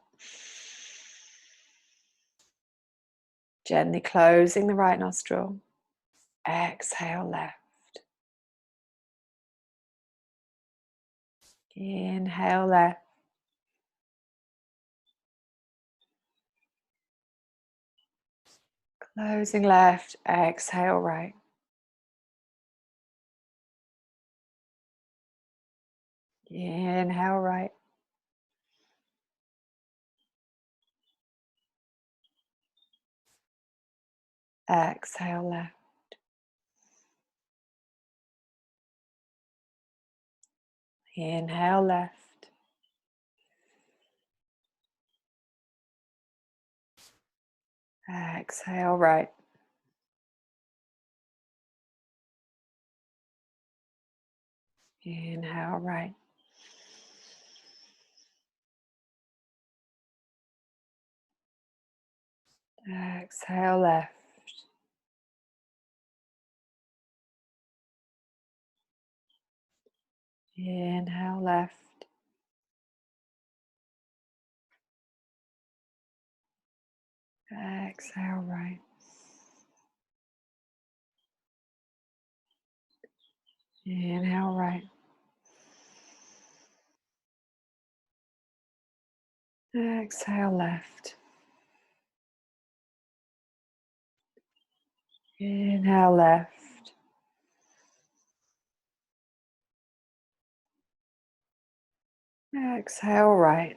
Gently closing the right nostril. Exhale left. Inhale left. Closing left. Exhale right. Inhale right. Exhale left. Inhale left. Exhale right. Inhale right. Exhale left. Inhale left. Exhale right. Inhale right. Exhale left. Inhale left. Exhale right.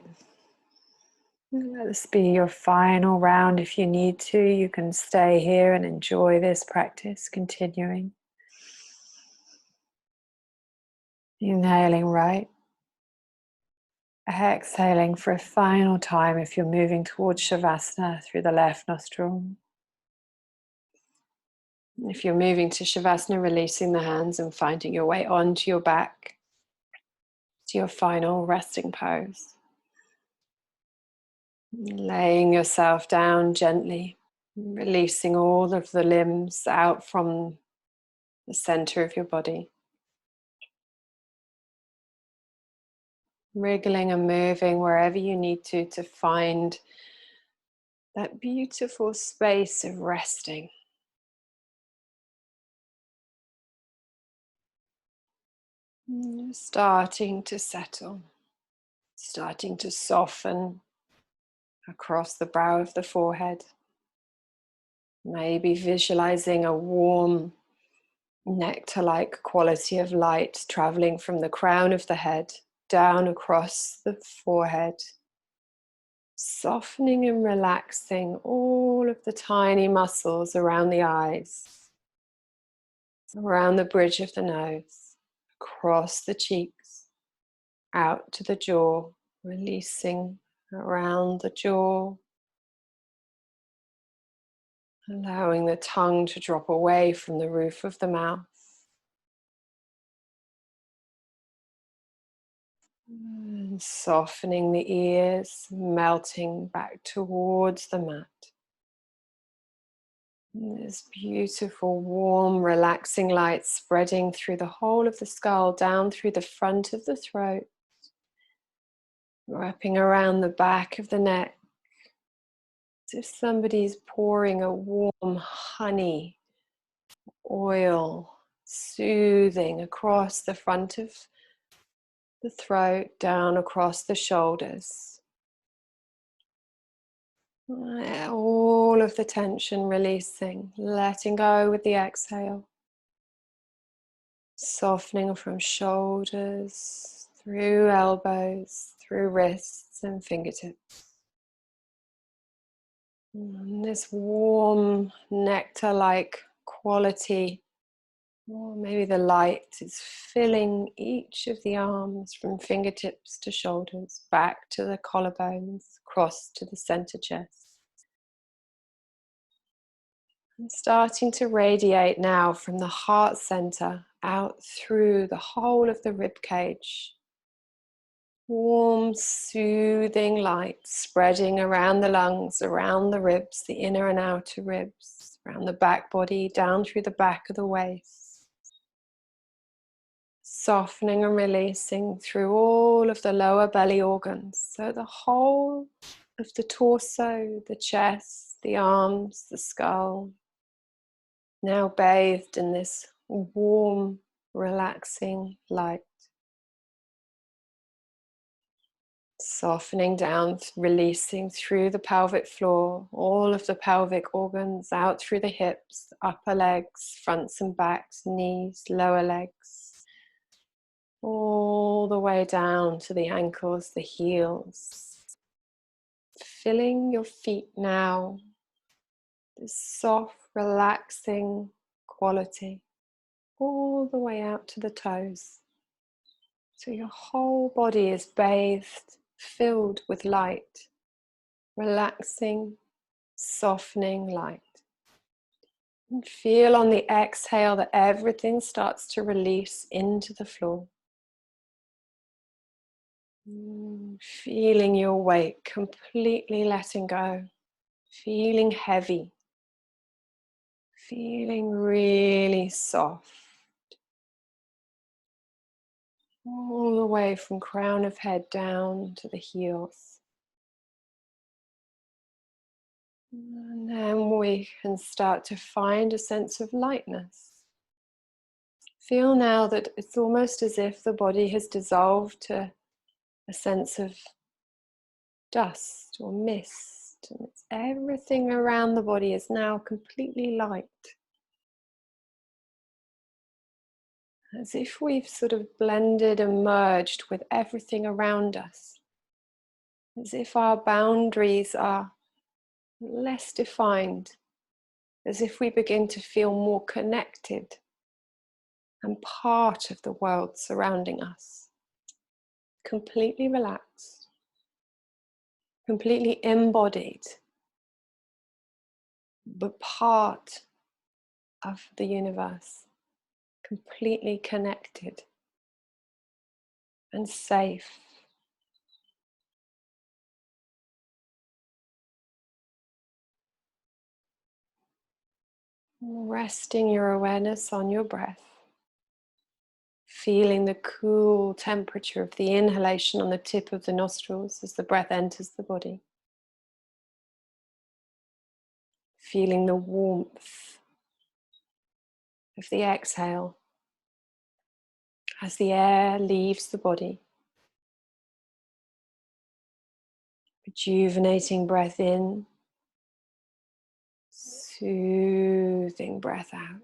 Let this be your final round. If you need to, you can stay here and enjoy this practice, continuing. Inhaling right. Exhaling for a final time if you're moving towards Shavasana through the left nostril. If you're moving to Shavasana, releasing the hands and finding your way onto your back to your final resting pose. Laying yourself down gently, releasing all of the limbs out from the center of your body. Wriggling and moving wherever you need to find that beautiful space of resting. Starting to settle, starting to soften across the brow of the forehead. Maybe visualizing a warm, nectar-like quality of light traveling from the crown of the head down across the forehead, softening and relaxing all of the tiny muscles around the eyes, around the bridge of the nose, across the cheeks, out to the jaw, releasing around the jaw, allowing the tongue to drop away from the roof of the mouth. And softening the ears, melting back towards the mat. And this beautiful, warm, relaxing light spreading through the whole of the skull, down through the front of the throat, wrapping around the back of the neck, as if somebody's pouring a warm honey oil, soothing across the front of the throat, down across the shoulders. All of the tension releasing, letting go with the exhale. Softening from shoulders, through elbows, through wrists and fingertips. And this warm, nectar-like quality, or maybe the light, is filling each of the arms from fingertips to shoulders, back to the collarbones, across to the center chest. And starting to radiate now from the heart center out through the whole of the rib cage. Warm, soothing light spreading around the lungs, around the ribs, the inner and outer ribs, around the back body, down through the back of the waist. Softening and releasing through all of the lower belly organs. So the whole of the torso, the chest, the arms, the skull, now bathed in this warm, relaxing light. Softening down, releasing through the pelvic floor, all of the pelvic organs out through the hips, upper legs, fronts and backs, knees, lower legs. all the way down to the ankles, the heels. Filling your feet now, this soft, relaxing quality, all the way out to the toes. So your whole body is bathed, filled with light, relaxing, softening light. And feel on the exhale that everything starts to release into the floor. Feeling your weight completely letting go, feeling heavy, feeling really soft, all the way from crown of head down to the heels. And then we can start to find a sense of lightness. Feel now that it's almost as if the body has dissolved to a sense of dust or mist, and it's everything around the body is now completely light. As if we've sort of blended and merged with everything around us. As if our boundaries are less defined. As if we begin to feel more connected and part of the world surrounding us. Completely relaxed. Completely embodied. But part of the universe. Completely connected. And safe. Resting your awareness on your breath. Feeling the cool temperature of the inhalation on the tip of the nostrils as the breath enters the body. Feeling the warmth of the exhale as the air leaves the body. Rejuvenating breath in, soothing breath out.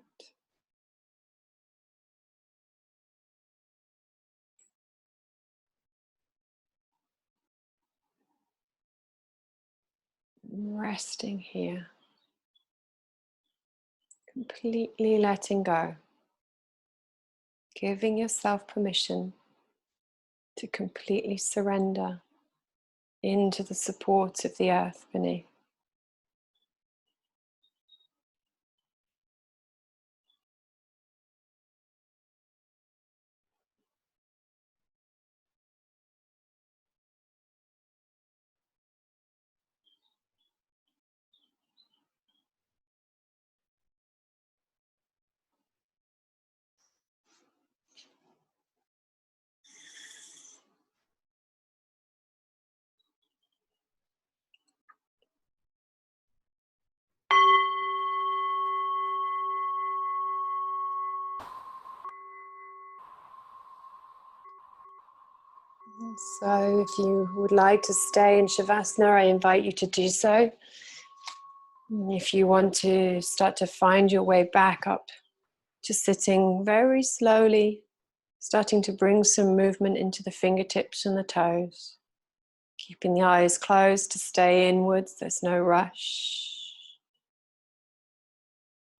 Resting here, completely letting go, giving yourself permission to completely surrender into the support of the earth beneath. So if you would like to stay in Shavasana, I invite you to do so. And if you want to start to find your way back up to sitting very slowly, starting to bring some movement into the fingertips and the toes. Keeping the eyes closed to stay inwards, there's no rush.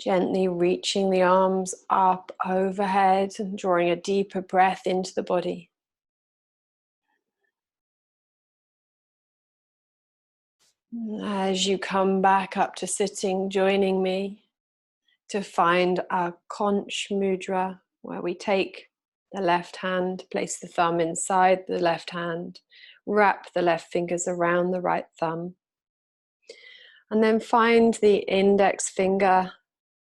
Gently reaching the arms up overhead and drawing a deeper breath into the body. As you come back up to sitting, joining me to find our conch mudra, where we take the left hand, place the thumb inside the left hand, wrap the left fingers around the right thumb, and then find the index finger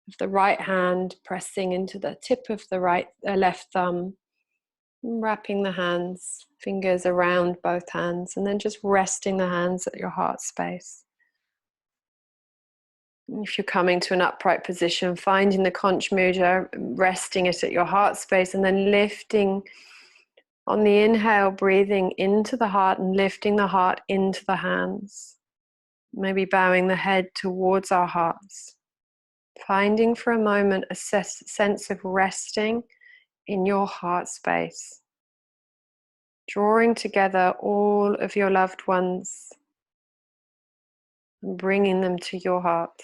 of the right hand pressing into the tip of the left thumb, wrapping the hands, fingers around both hands, and then just resting the hands at your heart space. If you're coming to an upright position, finding the conch mudra, resting it at your heart space, and then lifting on the inhale, breathing into the heart and lifting the heart into the hands. Maybe bowing the head towards our hearts. Finding for a moment a sense of resting in your heart space, drawing together all of your loved ones and bringing them to your heart.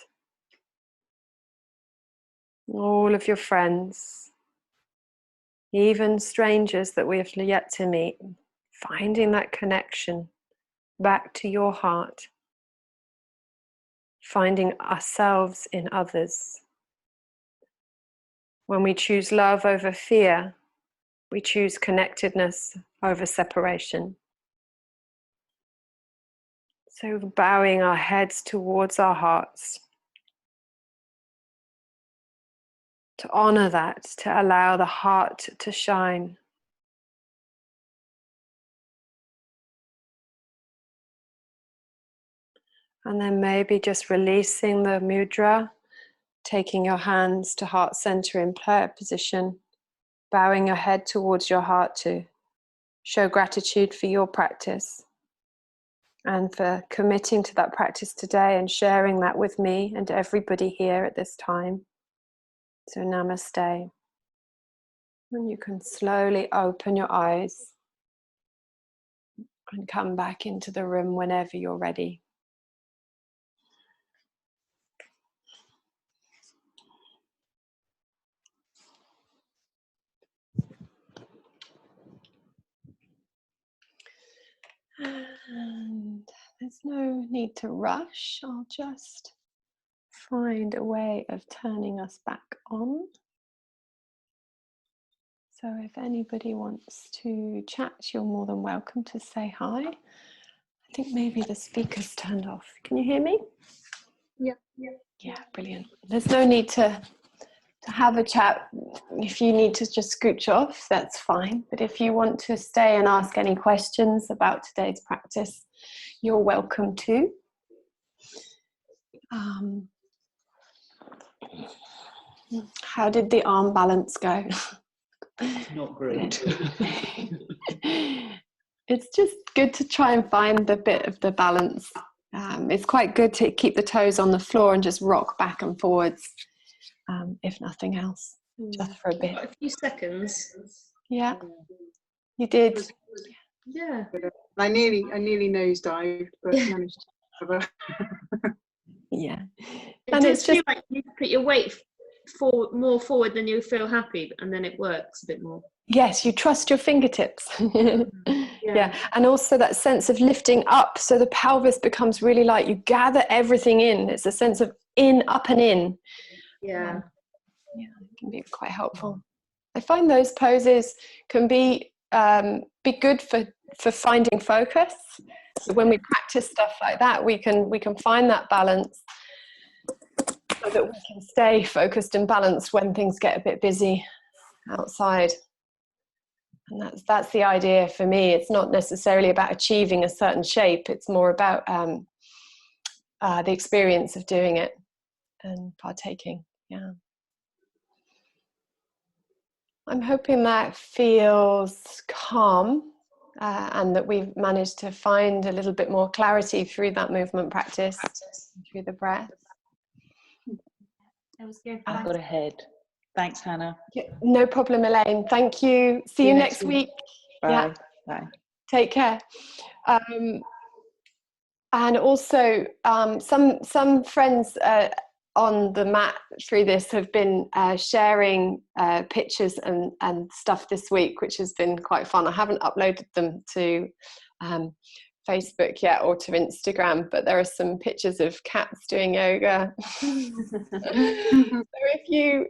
All of your friends, even strangers that we have yet to meet, finding that connection back to your heart, finding ourselves in others. When we choose love over fear, we choose connectedness over separation. So bowing our heads towards our hearts, to honor that, to allow the heart to shine. And then maybe just releasing the mudra, taking your hands to heart center in prayer position, bowing your head towards your heart to show gratitude for your practice and for committing to that practice today and sharing that with me and everybody here at this time. So namaste. And you can slowly open your eyes and come back into the room whenever you're ready. And there's no need to rush. I'll just find a way of turning us back on. So if anybody wants to chat, you're more than welcome to say hi. I think maybe the speaker's turned off. Can you hear me? Yeah, brilliant. There's no need to have a chat. If you need to just scooch off, that's fine. But if you want to stay and ask any questions about today's practice, you're welcome to. How did the arm balance go? Not great. It's just good to try and find the bit of the balance. It's quite good to keep the toes on the floor and just rock back and forwards, if nothing else, just for a bit. A few seconds. Yeah, you did. Yeah. I nearly nosedived, but managed to recover. Yeah, It and does it's feel just like you put your weight more forward than you feel happy, and then it works a bit more. yes, you trust your fingertips. Yeah, and also that sense of lifting up, so the pelvis becomes really light. You gather everything in. It's a sense of in, up, and in. Yeah. Yeah, it can be quite helpful. I find those poses can be good for finding focus. So when we practice stuff like that, we can find that balance so that we can stay focused and balanced when things get a bit busy outside. And that's the idea for me. It's not necessarily about achieving a certain shape. It's more about the experience of doing it and partaking. Yeah. I'm hoping that feels calm and that we've managed to find a little bit more clarity through that movement practice, through the breath. I've got a head. Thanks, Hannah. Yeah, no problem, Elaine. Thank you. See you next week. Bye. Yeah. Bye. Take care. And also, some friends on the mat through this have been sharing pictures and stuff this week, which has been quite fun. I haven't uploaded them to Facebook yet or to Instagram, but there are some pictures of cats doing yoga. So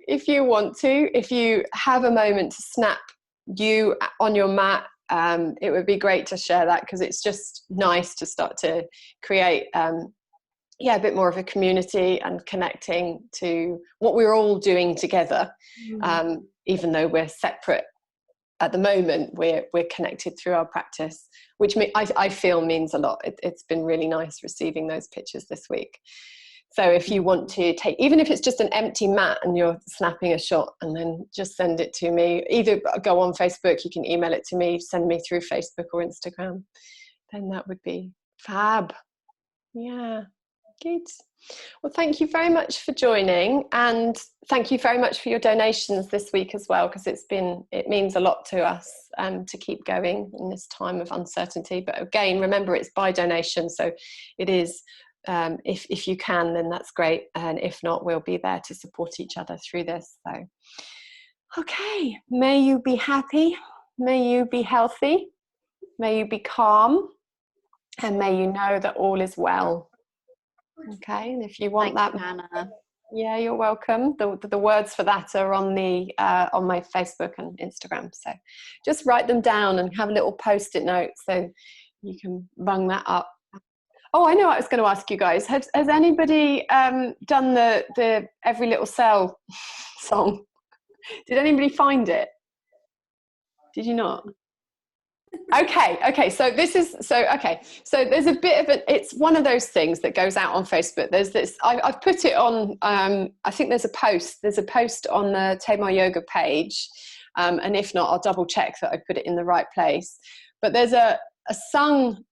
if you want to, if you have a moment to snap you on your mat, it would be great to share that, because it's just nice to start to create a bit more of a community and connecting to what we're all doing together. Even though we're separate at the moment, we're connected through our practice, which I feel means a lot. It's been really nice receiving those pictures this week. So if you want to take, even if it's just an empty mat and you're snapping a shot, and then just send it to me, either go on Facebook, you can email it to me, send me through Facebook or Instagram, then that would be fab. Yeah. Good. Well, thank you very much for joining, and thank you very much for your donations this week as well, because it means a lot to us to keep going in this time of uncertainty. But again, remember, it's by donation, so it is if you can, then that's great, and if not, we'll be there to support each other through this. So okay, may you be happy, may you be healthy, may you be calm, and may you know that all is well. Okay, and if you want Thank that, you, Hannah. yeah, you're welcome. The words for that are on my Facebook and Instagram. So just write them down and have a little post-it note so you can bung that up. Oh, I know what I was going to ask you guys. Has anybody done the Every Little Cell song? Did anybody find it? Did you not? Okay. So there's a bit of it's one of those things that goes out on Facebook. There's this. I've put it on. I think there's a post on the Tamar Yoga page, and if not, I'll double check that I put it in the right place. But there's a sung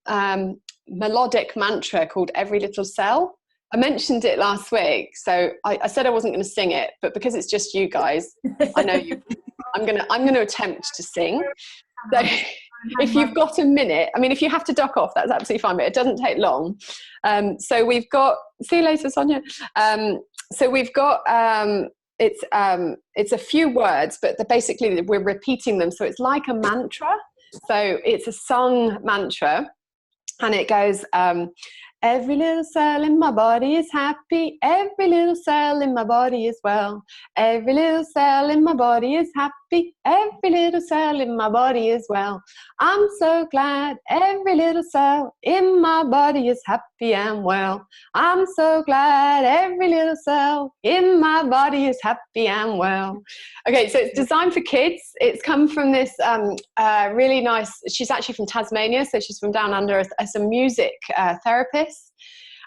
melodic mantra called Every Little Cell. I mentioned it last week, so I said I wasn't going to sing it, but because it's just you guys, I know you. I'm going to attempt to sing. So if you've got a minute, I mean, if you have to duck off, that's absolutely fine, but it doesn't take long. So we've got, see you later, Sonia. So we've got, it's a few words, but basically we're repeating them. So it's like a mantra. So it's a sung mantra, and it goes, every little cell in my body is happy. Every little cell in my body is well. Every little cell in my body is happy. Every little cell in my body is well. I'm so glad every little cell in my body is happy and well. I'm so glad every little cell in my body is happy and well. Okay, so it's designed for kids. It's come from this really nice, she's actually from Tasmania, so she's from down under as a music therapist.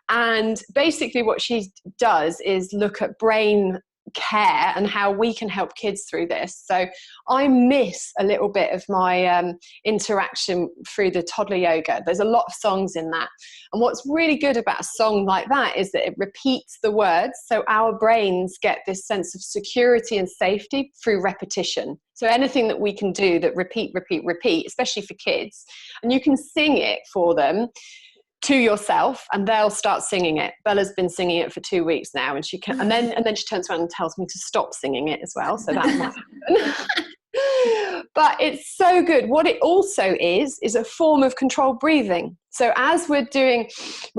And basically what she does is look at brain care and how we can help kids through this. So I miss a little bit of my interaction through the toddler yoga. There's a lot of songs in that, and what's really good about a song like that is that it repeats the words, so our brains get this sense of security and safety through repetition. So anything that we can do that repeat, especially for kids, and you can sing it for them to yourself, and they'll start singing it. Bella's been singing it for 2 weeks now, and she can, and then she turns around and tells me to stop singing it as well. So that might happen. But it's so good. What it also is a form of controlled breathing. So as we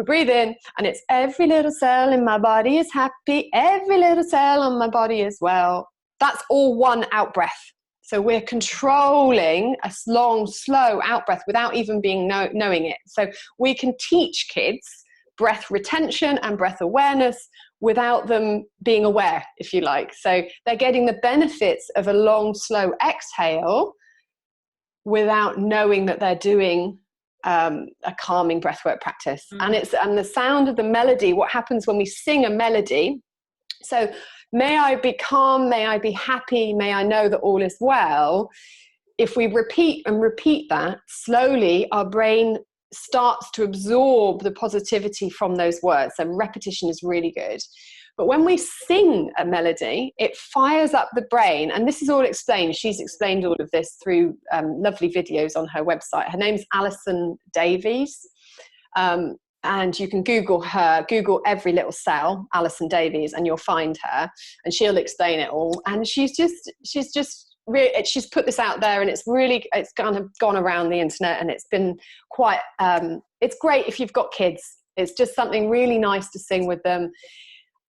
breathe in, and it's every little cell in my body is happy. Every little cell in my body is well. That's all one out breath. So we're controlling a long, slow out breath without even knowing it. So we can teach kids breath retention and breath awareness without them being aware, if you like. So they're getting the benefits of a long, slow exhale without knowing that they're doing a calming breathwork practice. And the sound of the melody, what happens when we sing a melody, so may I be calm, may I be happy, may I know that all is well. If we repeat and repeat that, slowly our brain starts to absorb the positivity from those words. So repetition is really good. But when we sing a melody, it fires up the brain. And this is all explained. She's explained all of this through lovely videos on her website. Her name's Alison Davies. And you can Google her, Google Every Little Cell, Alison Davies, and you'll find her, and she'll explain it all. And she's put this out there, and it's kind of gone around the internet, and it's been quite, it's great if you've got kids. It's just something really nice to sing with them.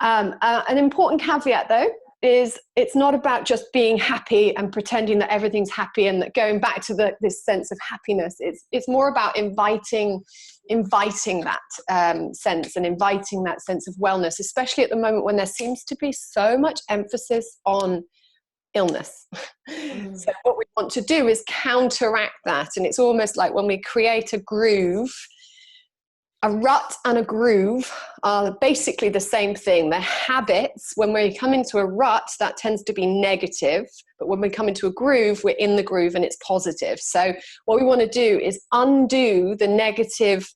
An important caveat though, is it's not about just being happy and pretending that everything's happy and that going back to this sense of happiness. It's more about inviting that sense and inviting that sense of wellness, especially at the moment when there seems to be so much emphasis on illness. So what we want to do is counteract that, and it's almost like when we create a groove. A rut and a groove are basically the same thing. They're habits. When we come into a rut, that tends to be negative. But when we come into a groove, we're in the groove and it's positive. So what we want to do is undo the negative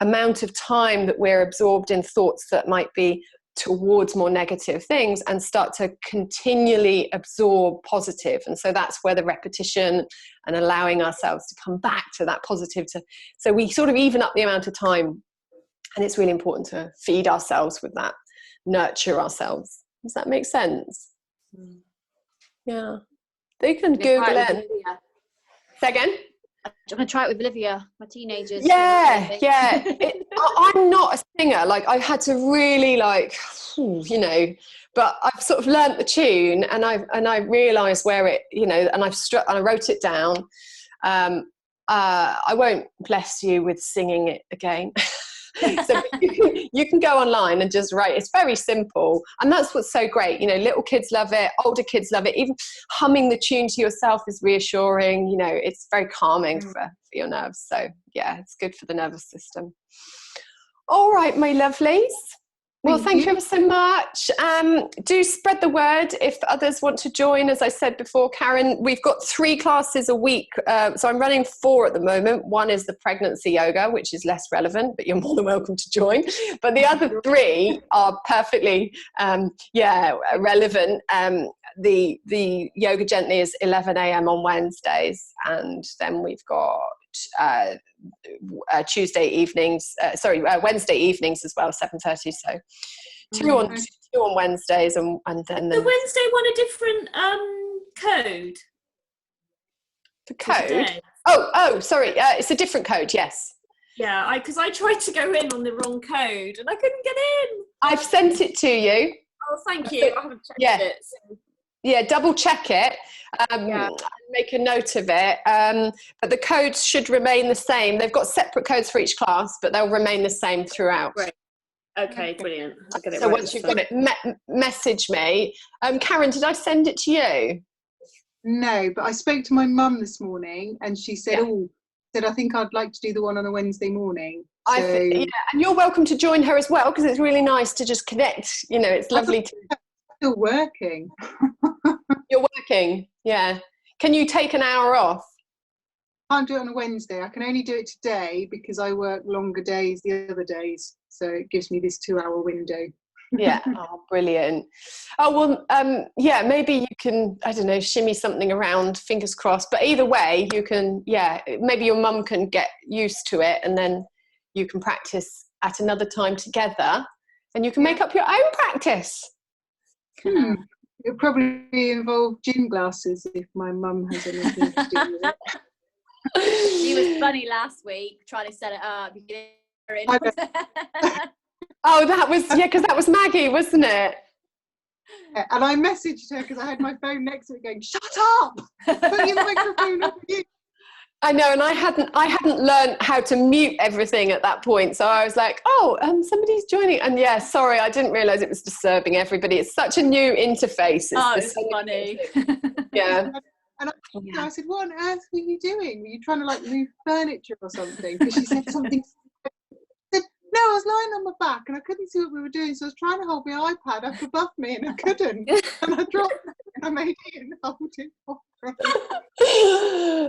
amount of time that we're absorbed in thoughts that might be towards more negative things, and start to continually absorb positive. And so that's where the repetition and allowing ourselves to come back to that positive, so we sort of even up the amount of time. And it's really important to feed ourselves with that, nurture ourselves. Does that make sense? Yeah. They can Google it. Say again? I'm going to try it with Olivia, my teenagers. Yeah. I'm not a singer. Like, I had to really, like, you know, but I've sort of learnt the tune, and I realised where it, you know, and I wrote it down. I won't bless you with singing it again. So you can go online and just write. It's very simple, and that's what's so great. You know, little kids love it, older kids love it. Even humming the tune to yourself is reassuring. You know, it's very calming for your nerves. So yeah, it's good for the nervous system. All right, my lovelies. Well, thank you ever so much. Do spread the word if others want to join. As I said before, Karen, we've got 3 classes a week. So I'm running 4 at the moment. One is the pregnancy yoga, which is less relevant, but you're more than welcome to join. But the other 3 are perfectly, relevant. The Yoga Gently is 11 a.m. on Wednesdays. And then we've got Wednesday evenings as well, 7:30. So 2 on Wednesdays, and then the Wednesday one a different code. The code. Oh, sorry. It's a different code. Yes. Yeah, because I tried to go in on the wrong code and I couldn't get in. I've sent it to you. Oh, thank you. I haven't checked it. So. Yeah, double check it. Make a note of it. But the codes should remain the same. They've got separate codes for each class, but they'll remain the same throughout. Right. Okay, brilliant. I'll get it so right once you've got it, message me. Karen, did I send it to you? No, but I spoke to my mum this morning, and she said, I think I'd like to do the one on a Wednesday morning. So, and you're welcome to join her as well, because it's really nice to just connect. You know, it's lovely to... Still working. You're working, yeah. Can you take an hour off? Can't do it on a Wednesday. I can only do it today because I work longer days the other days. So it gives me this 2-hour window. Yeah. Oh, brilliant. Oh, well, maybe you can, I don't know, shimmy something around, fingers crossed. But either way, you can, maybe your mum can get used to it, and then you can practice at another time together, and you can make up your own practice. It'll probably involve gin glasses if my mum has anything to do with it. She was funny last week trying to set it up. You get her in. Oh, that was, because that was Maggie, wasn't it? Yeah, and I messaged her because I had my phone next to it going, shut up! Put your microphone up again. I know, and I hadn't learned how to mute everything at that point, so I was like, somebody's joining, and sorry, I didn't realise it was disturbing everybody. It's such a new interface. It's funny. Yeah. And I said, what on earth were you doing? Were you trying to like move furniture or something? Because she said something. I said, no, I was lying on my back and I couldn't see what we were doing, so I was trying to hold my iPad up above me and I couldn't, and I dropped it and I made it and held it off.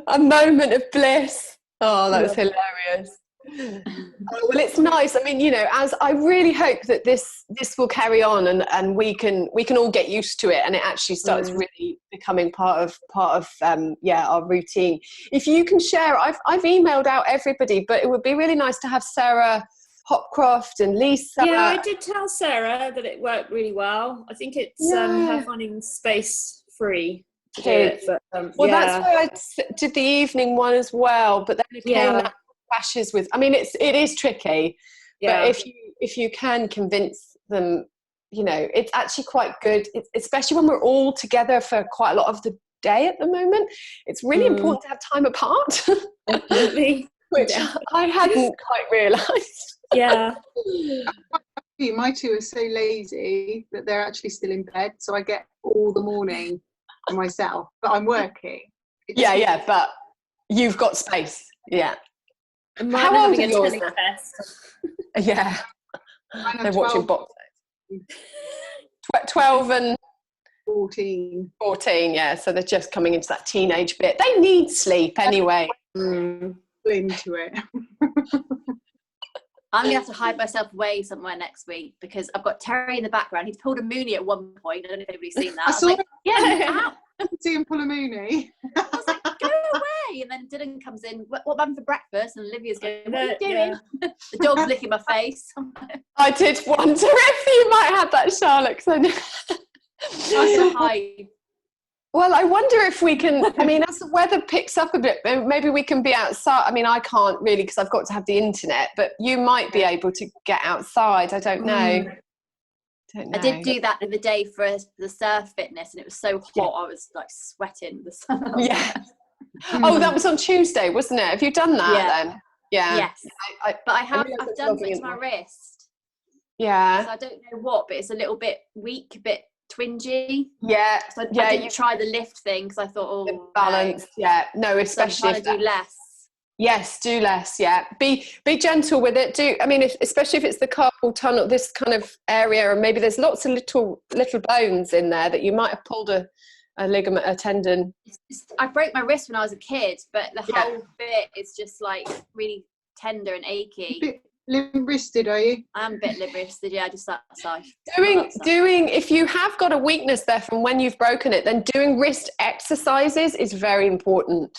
A moment of bliss. Oh, that was hilarious. Well, it's nice. I memean, you know, as I really hope that this will carry on, and we can all get used to it, and it actually starts really becoming part of our routine. If you can share, I've emailed out everybody, but it would be really nice to have Sarah Hopcroft and Lisa. Yeah, I did tell Sarah that it worked really well. I think it's her finding space free. Kids. That's why I did the evening one as well, but then again that clashes with, I mean, it is tricky, but if you can convince them, you know, it's actually quite good, especially when we're all together for quite a lot of the day at the moment. It's really important to have time apart. Definitely. Which I hadn't quite realised. Yeah. My 2 are so lazy that they're actually still in bed, so I get all the morning for myself, but I'm working. But you've got space. Yeah. And how old are yours? They're watching box. 12 and 14. 14, yeah. So they're just coming into that teenage bit. They need sleep anyway. Into it. I'm gonna have to hide myself away somewhere next week because I've got Terry in the background. He's pulled a Mooney at one point. I don't know if anybody's seen that. I saw like, yeah, out. see him pull a Mooney. I was like, go away. And then Dylan comes in, what having for breakfast? And Olivia's going, what are you doing? Yeah. The dog's licking my face. I did wonder if you might have that, Charlotte. 'Cause I know. I said hi. Well, I wonder if we can, I mean, as the weather picks up a bit, maybe we can be outside. I mean, I can't really because I've got to have the internet, but you might be able to get outside. I don't know. I did do that the other day for the surf fitness and it was so hot I was like sweating the sun. Yeah. Oh, that was on Tuesday, wasn't it? Have you done that then? Yeah. Yes. But I've done something to my wrist. Yeah. So I don't know what, but it's a little bit weak, a bit twingy. Yeah. So I didn't try the lift thing because I thought, oh, balance. No. Yeah. No, especially so I'm trying to do less. Yes, do less. Yeah, be gentle with it. Especially if it's the carpal tunnel, this kind of area, and maybe there's lots of little bones in there that you might have pulled a ligament, a tendon. I broke my wrist when I was a kid, but the whole bit is just like really tender and achy. A bit limp-wristed, are you? I'm a bit limp-wristed. Yeah, just that side. Doing. If you have got a weakness there from when you've broken it, then doing wrist exercises is very important.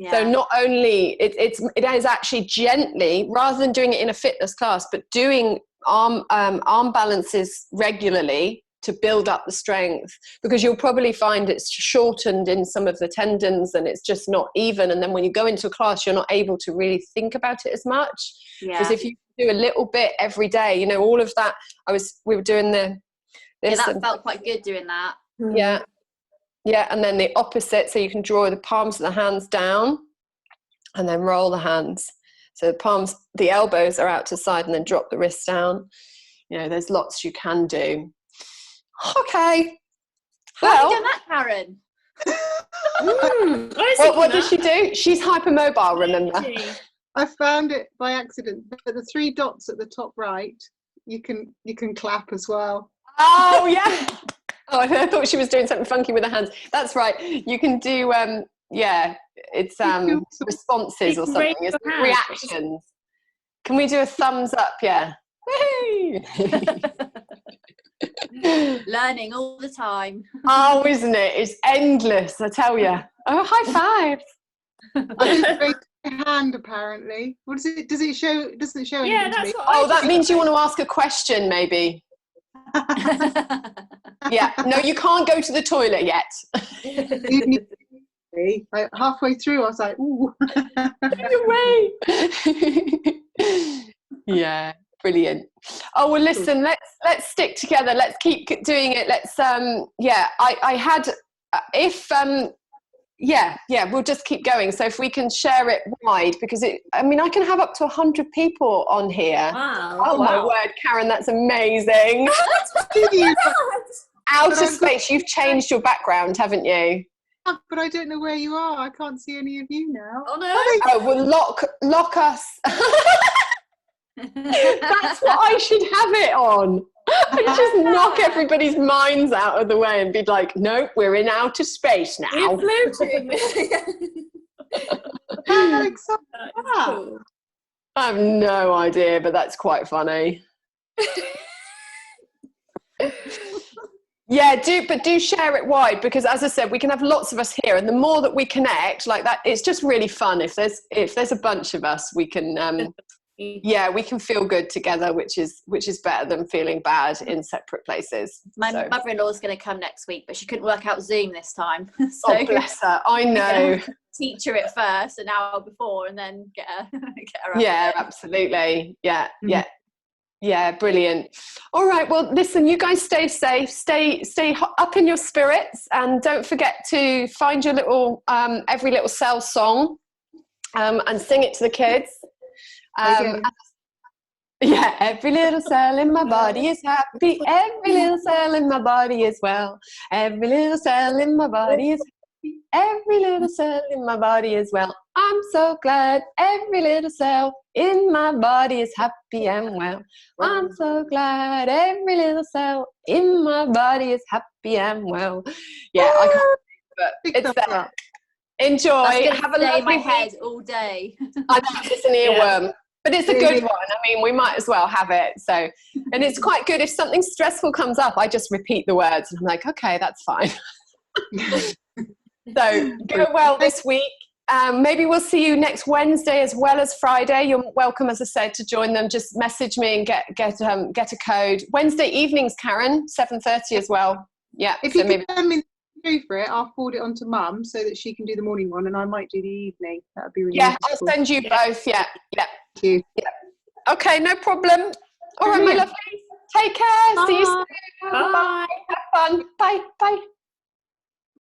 Yeah. So not only it is actually gently, rather than doing it in a fitness class, but doing arm balances regularly to build up the strength, because you'll probably find it's shortened in some of the tendons and it's just not even. And then when you go into a class, you're not able to really think about it as much. Because if you do a little bit every day, all of that. We were doing this. Yeah, that felt quite good doing that. Yeah. Yeah, and then the opposite, so you can draw the palms of the hands down and then roll the hands. So the elbows are out to the side and then drop the wrists down. There's lots you can do. Okay. How have you done that, Karen? What does she do? She's hypermobile, remember? I found it by accident, but the 3 dots at the top right, you can clap as well. Oh, yeah. Oh, I thought she was doing something funky with her hands. That's right. You can do, it's responses or something. It's reactions. Can we do a thumbs up? Yeah. Learning all the time. Oh, isn't it? It's endless, I tell you. Oh, high five. I didn't raise my hand, apparently. What is it? Does it show? Doesn't it show anything? Yeah, that's what that means you want to ask a question, maybe. Yeah, no, you can't go to the toilet yet. Halfway through, I was like, ooh. Away. Yeah, brilliant. Oh, well, listen, let's stick together. Let's keep doing it. Let's, we'll just keep going. So if we can share it wide, because I can have up to 100 people on here. Wow. Oh, my word, Karen, that's amazing. Outer space, you've changed your background, haven't you? But I don't know where you are. I can't see any of you now. Oh, no. Oh, well, lock us. That's what I should have it on. I just knock everybody's minds out of the way and be like, nope, we're in outer space now. We're floating. How exciting. Cool. I have no idea, but that's quite funny. Yeah, do share it wide, because as I said, we can have lots of us here, and the more that we connect like that, it's just really fun. If there's a bunch of us, we can we can feel good together, which is better than feeling bad in separate places. My mother-in-law's going to come next week, but she couldn't work out Zoom this time. So oh, bless her. I know. Teach her it first, an hour before, and then get her up. Yeah, absolutely. Yeah, yeah. Yeah, brilliant. All right, well, listen, you guys stay safe, stay up in your spirits, and don't forget to find your little every little cell song and sing it to the kids. Yeah, every little cell in my body is happy, every little cell in my body is well, every little cell in my body is happy, every little cell in my body is well. I'm so glad every little cell in my body is happy and well. I'm so glad every little cell in my body is happy and well. Yeah, I can't, but it's there. Enjoy. Have a lovely head all day. I know, it's an earworm. But it's a good one. I mean, we might as well have it. So, and it's quite good. If something stressful comes up, I just repeat the words. And I'm like, okay, that's fine. So go well this week. Maybe we'll see you next Wednesday as well as Friday. You're welcome, as I said, to join them. Just message me and get a code. Wednesday evenings, Karen, 7:30 as well. Yeah. If you can send me the for it, I'll forward it on to Mum so that she can do the morning one, and I might do the evening. That would be really useful. I'll send you both. Yeah. Thank you. Yeah. Okay, no problem. All right, my lovely. Take care. Bye. See you soon. Bye. Have fun. Bye. Bye.